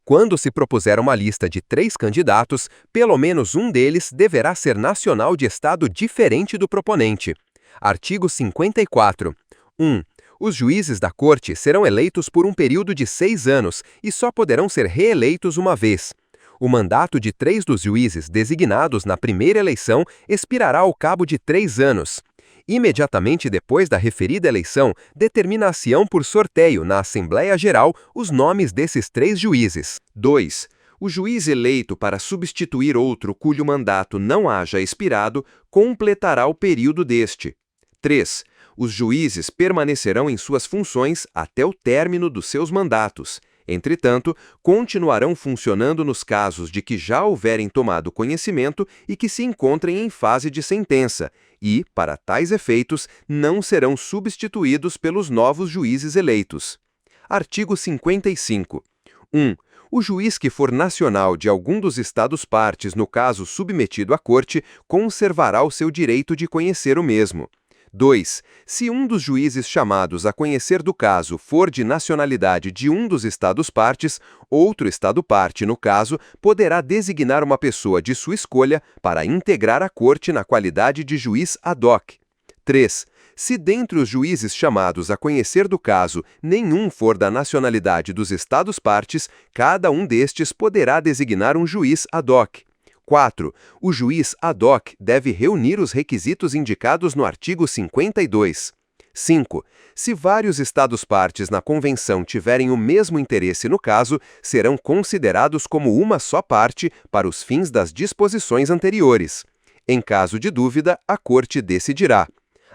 Quando se propuser uma lista de 3 candidatos, pelo menos um deles deverá ser nacional de Estado diferente do proponente. Artigo 54. 1. Os juízes da Corte serão eleitos por um período de 6 anos e só poderão ser reeleitos uma vez. O mandato de 3 dos juízes designados na primeira eleição expirará ao cabo de 3 anos. Imediatamente depois da referida eleição, determinar-se-ão por sorteio na Assembleia Geral os nomes desses 3 juízes. 2. O juiz eleito para substituir outro cujo mandato não haja expirado completará o período deste. 3. Os juízes permanecerão em suas funções até o término dos seus mandatos. Entretanto, continuarão funcionando nos casos de que já houverem tomado conhecimento e que se encontrem em fase de sentença, e, para tais efeitos, não serão substituídos pelos novos juízes eleitos. Artigo 55. 1. O juiz que for nacional de algum dos Estados-partes no caso submetido à Corte conservará o seu direito de conhecer o mesmo. 2. Se um dos juízes chamados a conhecer do caso for de nacionalidade de um dos Estados-partes, outro Estado-parte, no caso, poderá designar uma pessoa de sua escolha para integrar a Corte na qualidade de juiz ad hoc. 3. Se dentre os juízes chamados a conhecer do caso nenhum for da nacionalidade dos Estados-partes, cada um destes poderá designar um juiz ad hoc. 4. O juiz ad hoc deve reunir os requisitos indicados no artigo 52. 5. Se vários Estados-partes na Convenção tiverem o mesmo interesse no caso, serão considerados como uma só parte para os fins das disposições anteriores. Em caso de dúvida, a Corte decidirá.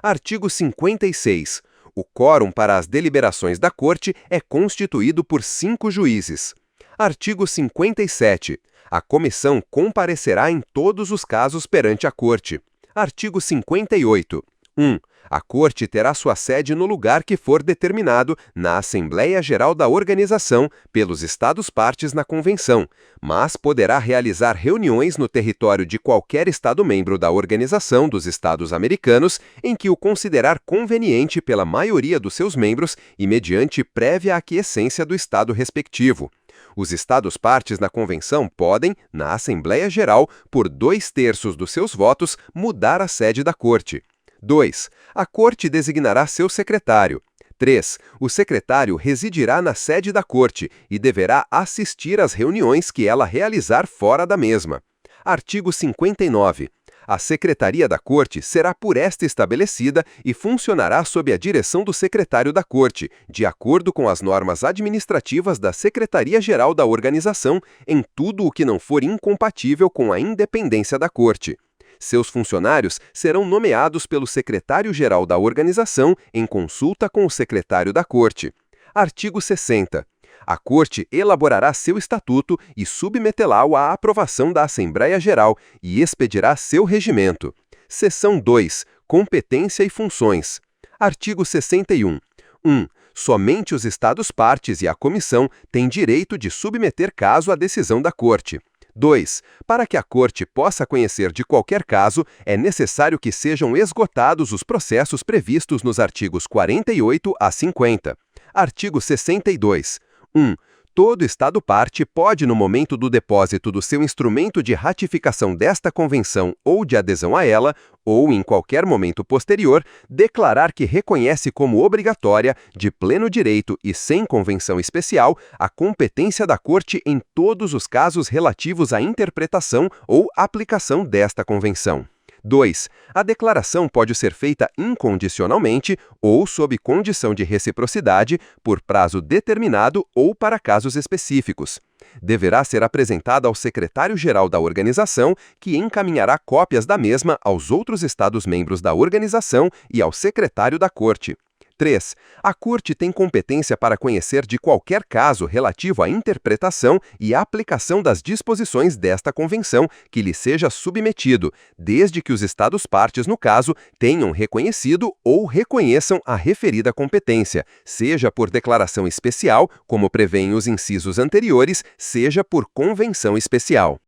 Artigo 56. O quórum para as deliberações da Corte é constituído por 5 juízes. Artigo 57. A comissão comparecerá em todos os casos perante a Corte. Artigo 58. 1. A Corte terá sua sede no lugar que for determinado na Assembleia Geral da Organização pelos Estados-partes na Convenção, mas poderá realizar reuniões no território de qualquer Estado-membro da Organização dos Estados Americanos em que o considerar conveniente pela maioria dos seus membros e mediante prévia aquiescência do Estado respectivo. Os Estados-partes na Convenção podem, na Assembleia Geral, por 2/3 dos seus votos, mudar a sede da Corte. 2. A Corte designará seu secretário. 3. O secretário residirá na sede da Corte e deverá assistir às reuniões que ela realizar fora da mesma. Artigo 59. A Secretaria da Corte será por esta estabelecida e funcionará sob a direção do secretário da Corte, de acordo com as normas administrativas da Secretaria-Geral da Organização, em tudo o que não for incompatível com a independência da Corte. Seus funcionários serão nomeados pelo secretário-geral da organização em consulta com o secretário da Corte. Artigo 60. A Corte elaborará seu estatuto e submetê-lo à aprovação da Assembleia Geral e expedirá seu regimento. Seção 2. Competência e funções. Artigo 61. 1. Somente os Estados-partes e a Comissão têm direito de submeter caso à decisão da Corte. 2. Para que a Corte possa conhecer de qualquer caso, é necessário que sejam esgotados os processos previstos nos artigos 48 a 50. Artigo 62. 1. Todo Estado-parte pode, no momento do depósito do seu instrumento de ratificação desta Convenção ou de adesão a ela, ou em qualquer momento posterior, declarar que reconhece como obrigatória, de pleno direito e sem convenção especial, a competência da Corte em todos os casos relativos à interpretação ou aplicação desta Convenção. 2. A declaração pode ser feita incondicionalmente ou sob condição de reciprocidade, por prazo determinado ou para casos específicos. Deverá ser apresentada ao secretário-geral da organização, que encaminhará cópias da mesma aos outros Estados-membros da organização e ao secretário da Corte. 3. A Corte tem competência para conhecer de qualquer caso relativo à interpretação e aplicação das disposições desta Convenção que lhe seja submetido, desde que os Estados-partes, no caso, tenham reconhecido ou reconheçam a referida competência, seja por declaração especial, como prevêem os incisos anteriores, seja por convenção especial.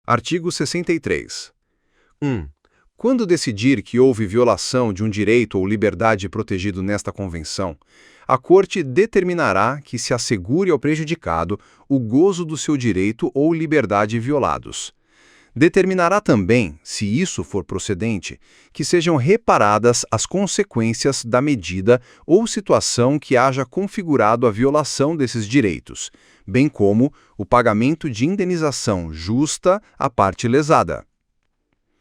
Artigo 63. 1. Quando decidir que houve violação de um direito ou liberdade protegido nesta Convenção, a Corte determinará que se assegure ao prejudicado o gozo do seu direito ou liberdade violados. Determinará também, se isso for procedente, que sejam reparadas as consequências da medida ou situação que haja configurado a violação desses direitos, bem como o pagamento de indenização justa à parte lesada.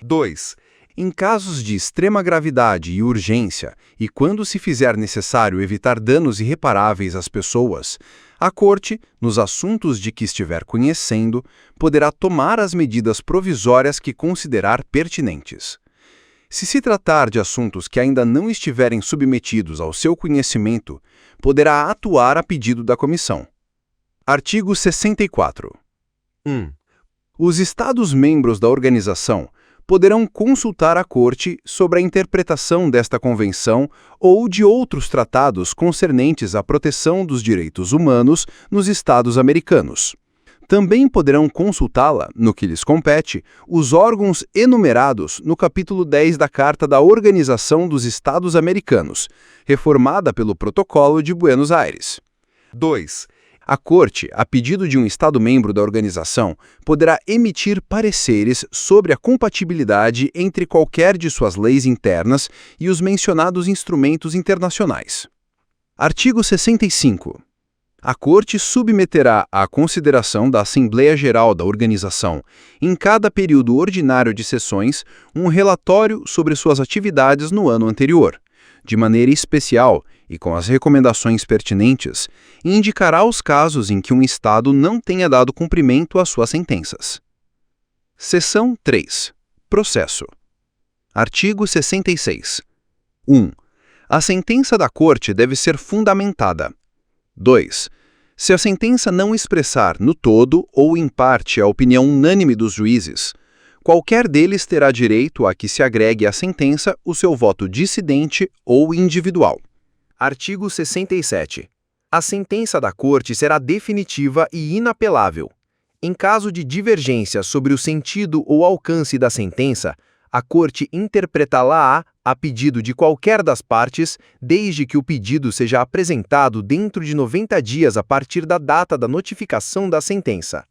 2. Em casos de extrema gravidade e urgência, e quando se fizer necessário evitar danos irreparáveis às pessoas, a Corte, nos assuntos de que estiver conhecendo, poderá tomar as medidas provisórias que considerar pertinentes. Se se tratar de assuntos que ainda não estiverem submetidos ao seu conhecimento, poderá atuar a pedido da Comissão. Artigo 64. 1. Os Estados-membros da organização poderão consultar a Corte sobre a interpretação desta Convenção ou de outros tratados concernentes à proteção dos direitos humanos nos Estados americanos. Também poderão consultá-la, no que lhes compete, os órgãos enumerados no capítulo 10 da Carta da Organização dos Estados Americanos, reformada pelo Protocolo de Buenos Aires. 2. A Corte, a pedido de um Estado-membro da organização, poderá emitir pareceres sobre a compatibilidade entre qualquer de suas leis internas e os mencionados instrumentos internacionais. Artigo 65. A Corte submeterá à consideração da Assembleia Geral da organização, em cada período ordinário de sessões, um relatório sobre suas atividades no ano anterior. De maneira especial, e com as recomendações pertinentes, indicará os casos em que um Estado não tenha dado cumprimento às suas sentenças. Seção 3. Processo. Artigo 66. 1. A sentença da Corte deve ser fundamentada. 2. Se a sentença não expressar no todo ou em parte a opinião unânime dos juízes, Qualquer deles terá direito a que se agregue à sentença o seu voto dissidente ou individual. Artigo 67. A sentença da Corte será definitiva e inapelável. Em caso de divergência sobre o sentido ou alcance da sentença, a Corte interpretá-la-á a pedido de qualquer das partes, desde que o pedido seja apresentado dentro de 90 dias a partir da data da notificação da sentença.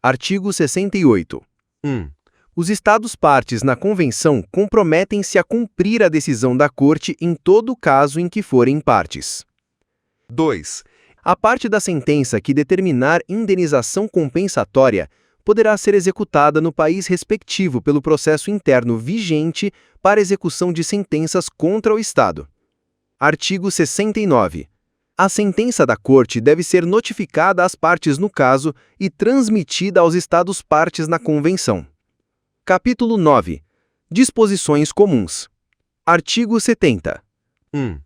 Artigo 68. 1. Os Estados partes na Convenção comprometem-se a cumprir a decisão da Corte em todo o caso em que forem partes. 2. A parte da sentença que determinar indenização compensatória poderá ser executada no país respectivo pelo processo interno vigente para execução de sentenças contra o Estado. Artigo 69. A sentença da Corte deve ser notificada às partes no caso e transmitida aos Estados partes na Convenção. Capítulo 9. Disposições comuns. Artigo 70. 1.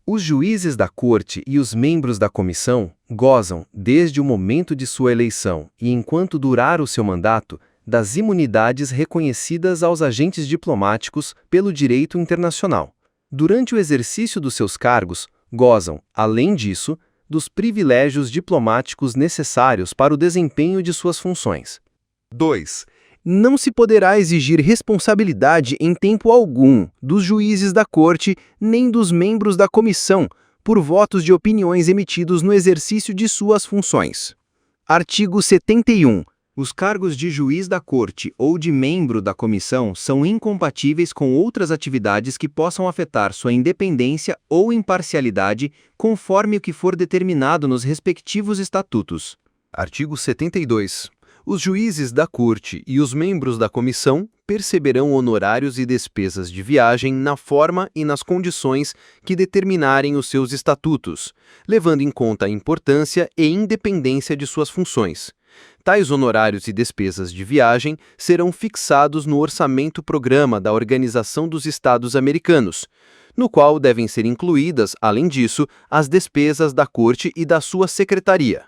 Os juízes da Corte e os membros da Comissão gozam, desde o momento de sua eleição e enquanto durar o seu mandato, das imunidades reconhecidas aos agentes diplomáticos pelo direito internacional. Durante o exercício dos seus cargos, gozam, além disso, dos privilégios diplomáticos necessários para o desempenho de suas funções. 2. Não se poderá exigir responsabilidade em tempo algum dos juízes da Corte nem dos membros da Comissão por votos de opiniões emitidos no exercício de suas funções. Artigo 71. Os cargos de juiz da Corte ou de membro da Comissão são incompatíveis com outras atividades que possam afetar sua independência ou imparcialidade, conforme o que for determinado nos respectivos estatutos. Artigo 72. Os juízes da Corte e os membros da Comissão perceberão honorários e despesas de viagem na forma e nas condições que determinarem os seus estatutos, levando em conta a importância e independência de suas funções. Tais honorários e despesas de viagem serão fixados no orçamento-programa da Organização dos Estados Americanos, no qual devem ser incluídas, além disso, as despesas da Corte e da sua secretaria.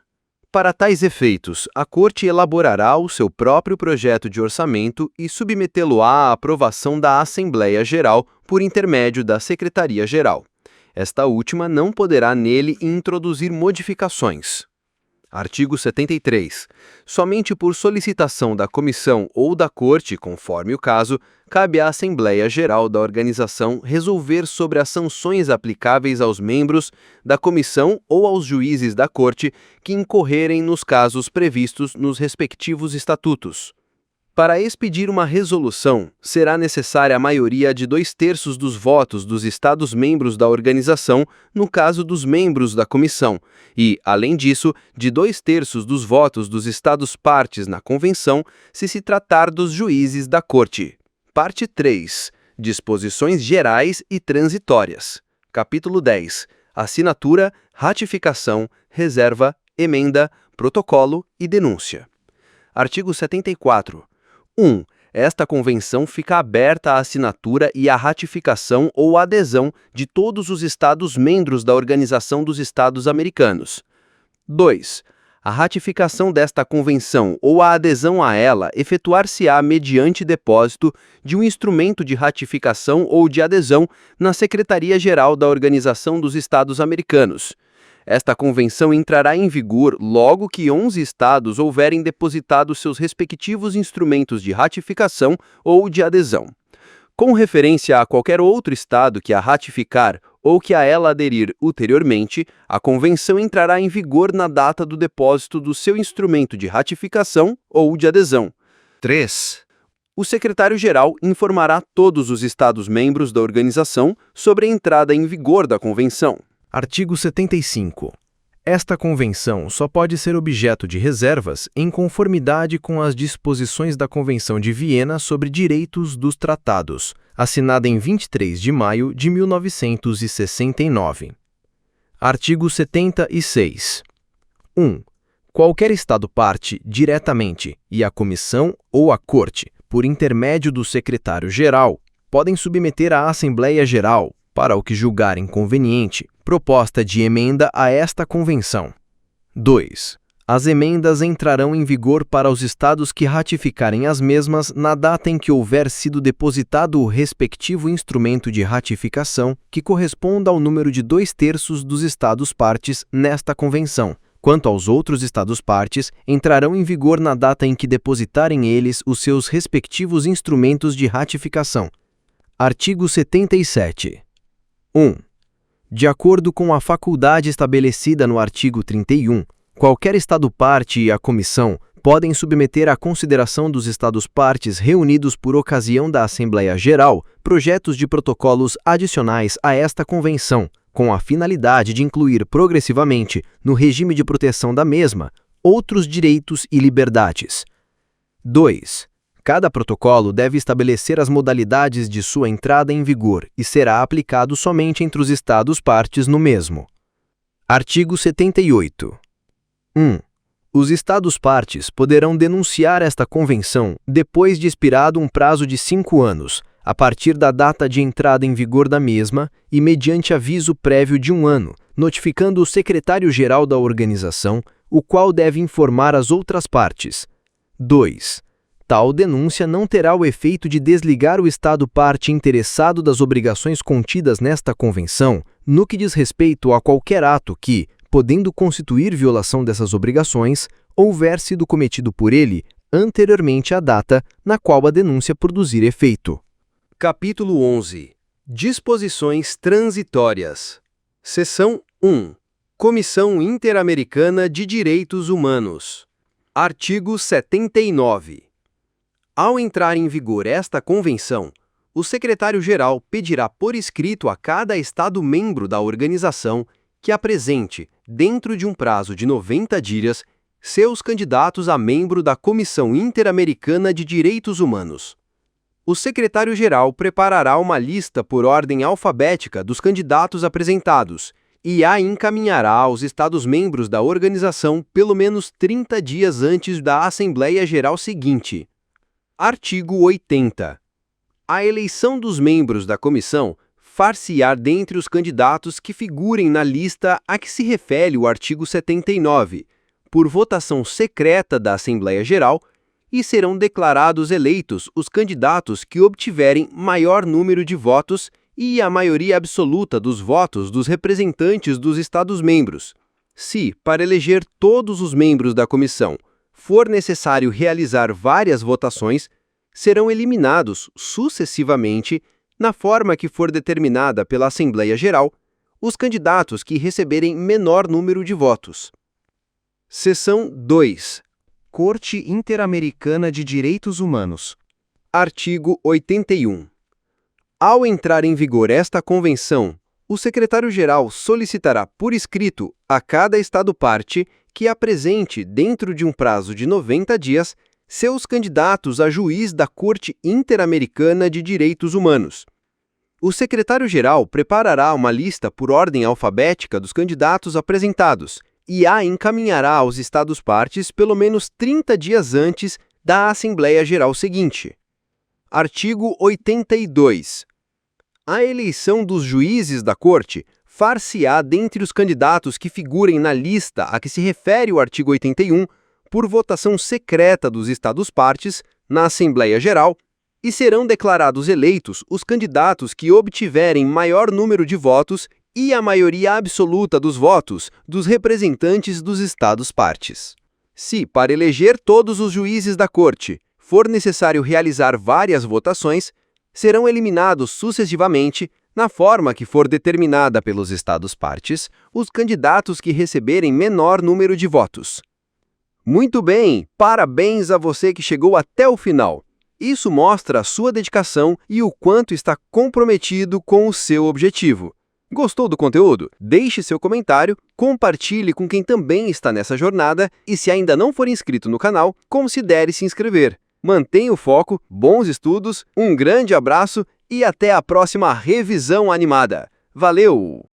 Para tais efeitos, a Corte elaborará o seu próprio projeto de orçamento e submetê-lo-á à aprovação da Assembleia Geral por intermédio da Secretaria-Geral. Esta última não poderá nele introduzir modificações. Artigo 73. Somente por solicitação da Comissão ou da Corte, conforme o caso, cabe à Assembleia Geral da Organização resolver sobre as sanções aplicáveis aos membros da Comissão ou aos juízes da Corte que incorrerem nos casos previstos nos respectivos estatutos. Para expedir uma resolução, será necessária a maioria de 2/3 dos votos dos Estados-membros da organização, no caso dos membros da Comissão, e, além disso, de 2/3 dos votos dos Estados-partes na Convenção, se tratar dos juízes da Corte. Parte 3. Disposições gerais e transitórias. Capítulo 10. Assinatura, ratificação, reserva, emenda, protocolo e denúncia. Artigo 74. 1. Esta convenção fica aberta à assinatura e à ratificação ou adesão de todos os Estados-membros da Organização dos Estados Americanos. 2. A ratificação desta convenção ou a adesão a ela efetuar-se-á mediante depósito de um instrumento de ratificação ou de adesão na Secretaria-Geral da Organização dos Estados Americanos. Esta convenção entrará em vigor logo que 11 estados houverem depositado seus respectivos instrumentos de ratificação ou de adesão. Com referência a qualquer outro estado que a ratificar ou que a ela aderir ulteriormente, a convenção entrará em vigor na data do depósito do seu instrumento de ratificação ou de adesão. 3. O secretário-geral informará todos os estados-membros da organização sobre a entrada em vigor da convenção. Artigo 75. Esta convenção só pode ser objeto de reservas em conformidade com as disposições da Convenção de Viena sobre Direitos dos Tratados, assinada em 23 de maio de 1969. Artigo 76. 1. Qualquer Estado parte, diretamente, e a Comissão ou a Corte, por intermédio do Secretário-Geral, podem submeter à Assembleia Geral, para o que julgarem conveniente, proposta de emenda a esta Convenção. 2. As emendas entrarão em vigor para os estados que ratificarem as mesmas na data em que houver sido depositado o respectivo instrumento de ratificação, que corresponda ao número de 2/3 dos estados-partes nesta convenção. Quanto aos outros estados-partes, entrarão em vigor na data em que depositarem eles os seus respectivos instrumentos de ratificação. Artigo 77. 1. De acordo com a faculdade estabelecida no artigo 31, qualquer Estado-parte e a Comissão podem submeter à consideração dos Estados-partes reunidos por ocasião da Assembleia Geral projetos de protocolos adicionais a esta Convenção, com a finalidade de incluir progressivamente no regime de proteção da mesma outros direitos e liberdades. 2. Cada protocolo deve estabelecer as modalidades de sua entrada em vigor e será aplicado somente entre os Estados-partes no mesmo. Artigo 78. 1. Os Estados-partes poderão denunciar esta Convenção depois de expirado um prazo de 5 anos, a partir da data de entrada em vigor da mesma e mediante aviso prévio de 1 ano, notificando o secretário-geral da organização, o qual deve informar as outras partes. 2. Tal denúncia não terá o efeito de desligar o Estado-parte interessado das obrigações contidas nesta Convenção, no que diz respeito a qualquer ato que, podendo constituir violação dessas obrigações, houver sido cometido por ele anteriormente à data na qual a denúncia produzir efeito. Capítulo 11. Disposições transitórias. Seção 1. Comissão Interamericana de Direitos Humanos. Artigo 79. Ao entrar em vigor esta Convenção, o secretário-geral pedirá por escrito a cada Estado-membro da organização que apresente, dentro de um prazo de 90 dias, seus candidatos a membro da Comissão Interamericana de Direitos Humanos. O secretário-geral preparará uma lista por ordem alfabética dos candidatos apresentados e a encaminhará aos Estados-membros da organização pelo menos 30 dias antes da Assembleia Geral seguinte. Artigo 80. A eleição dos membros da comissão far-se-á dentre os candidatos que figurem na lista a que se refere o artigo 79, por votação secreta da Assembleia Geral, e serão declarados eleitos os candidatos que obtiverem maior número de votos e a maioria absoluta dos votos dos representantes dos Estados-membros. Se, para eleger todos os membros da comissão, for necessário realizar várias votações, serão eliminados sucessivamente, na forma que for determinada pela Assembleia Geral, os candidatos que receberem menor número de votos. Seção 2. Corte Interamericana de Direitos Humanos. Artigo 81. Ao entrar em vigor esta Convenção, o secretário-geral solicitará por escrito a cada Estado-parte que apresente, dentro de um prazo de 90 dias, seus candidatos a juiz da Corte Interamericana de Direitos Humanos. O secretário-geral preparará uma lista por ordem alfabética dos candidatos apresentados e a encaminhará aos Estados-partes pelo menos 30 dias antes da Assembleia Geral seguinte. Artigo 82. A eleição dos juízes da Corte far-se-á dentre os candidatos que figurem na lista a que se refere o artigo 81, por votação secreta dos Estados-partes, na Assembleia Geral, e serão declarados eleitos os candidatos que obtiverem maior número de votos e a maioria absoluta dos votos dos representantes dos Estados-partes. Se, para eleger todos os juízes da Corte, for necessário realizar várias votações, serão eliminados sucessivamente, na forma que for determinada pelos Estados-partes, os candidatos que receberem menor número de votos. Muito bem, parabéns a você que chegou até o final. Isso mostra a sua dedicação e o quanto está comprometido com o seu objetivo. Gostou do conteúdo? Deixe seu comentário, compartilhe com quem também está nessa jornada e, se ainda não for inscrito no canal, considere se inscrever. Mantenha o foco, bons estudos, um grande abraço e até a próxima revisão animada. Valeu!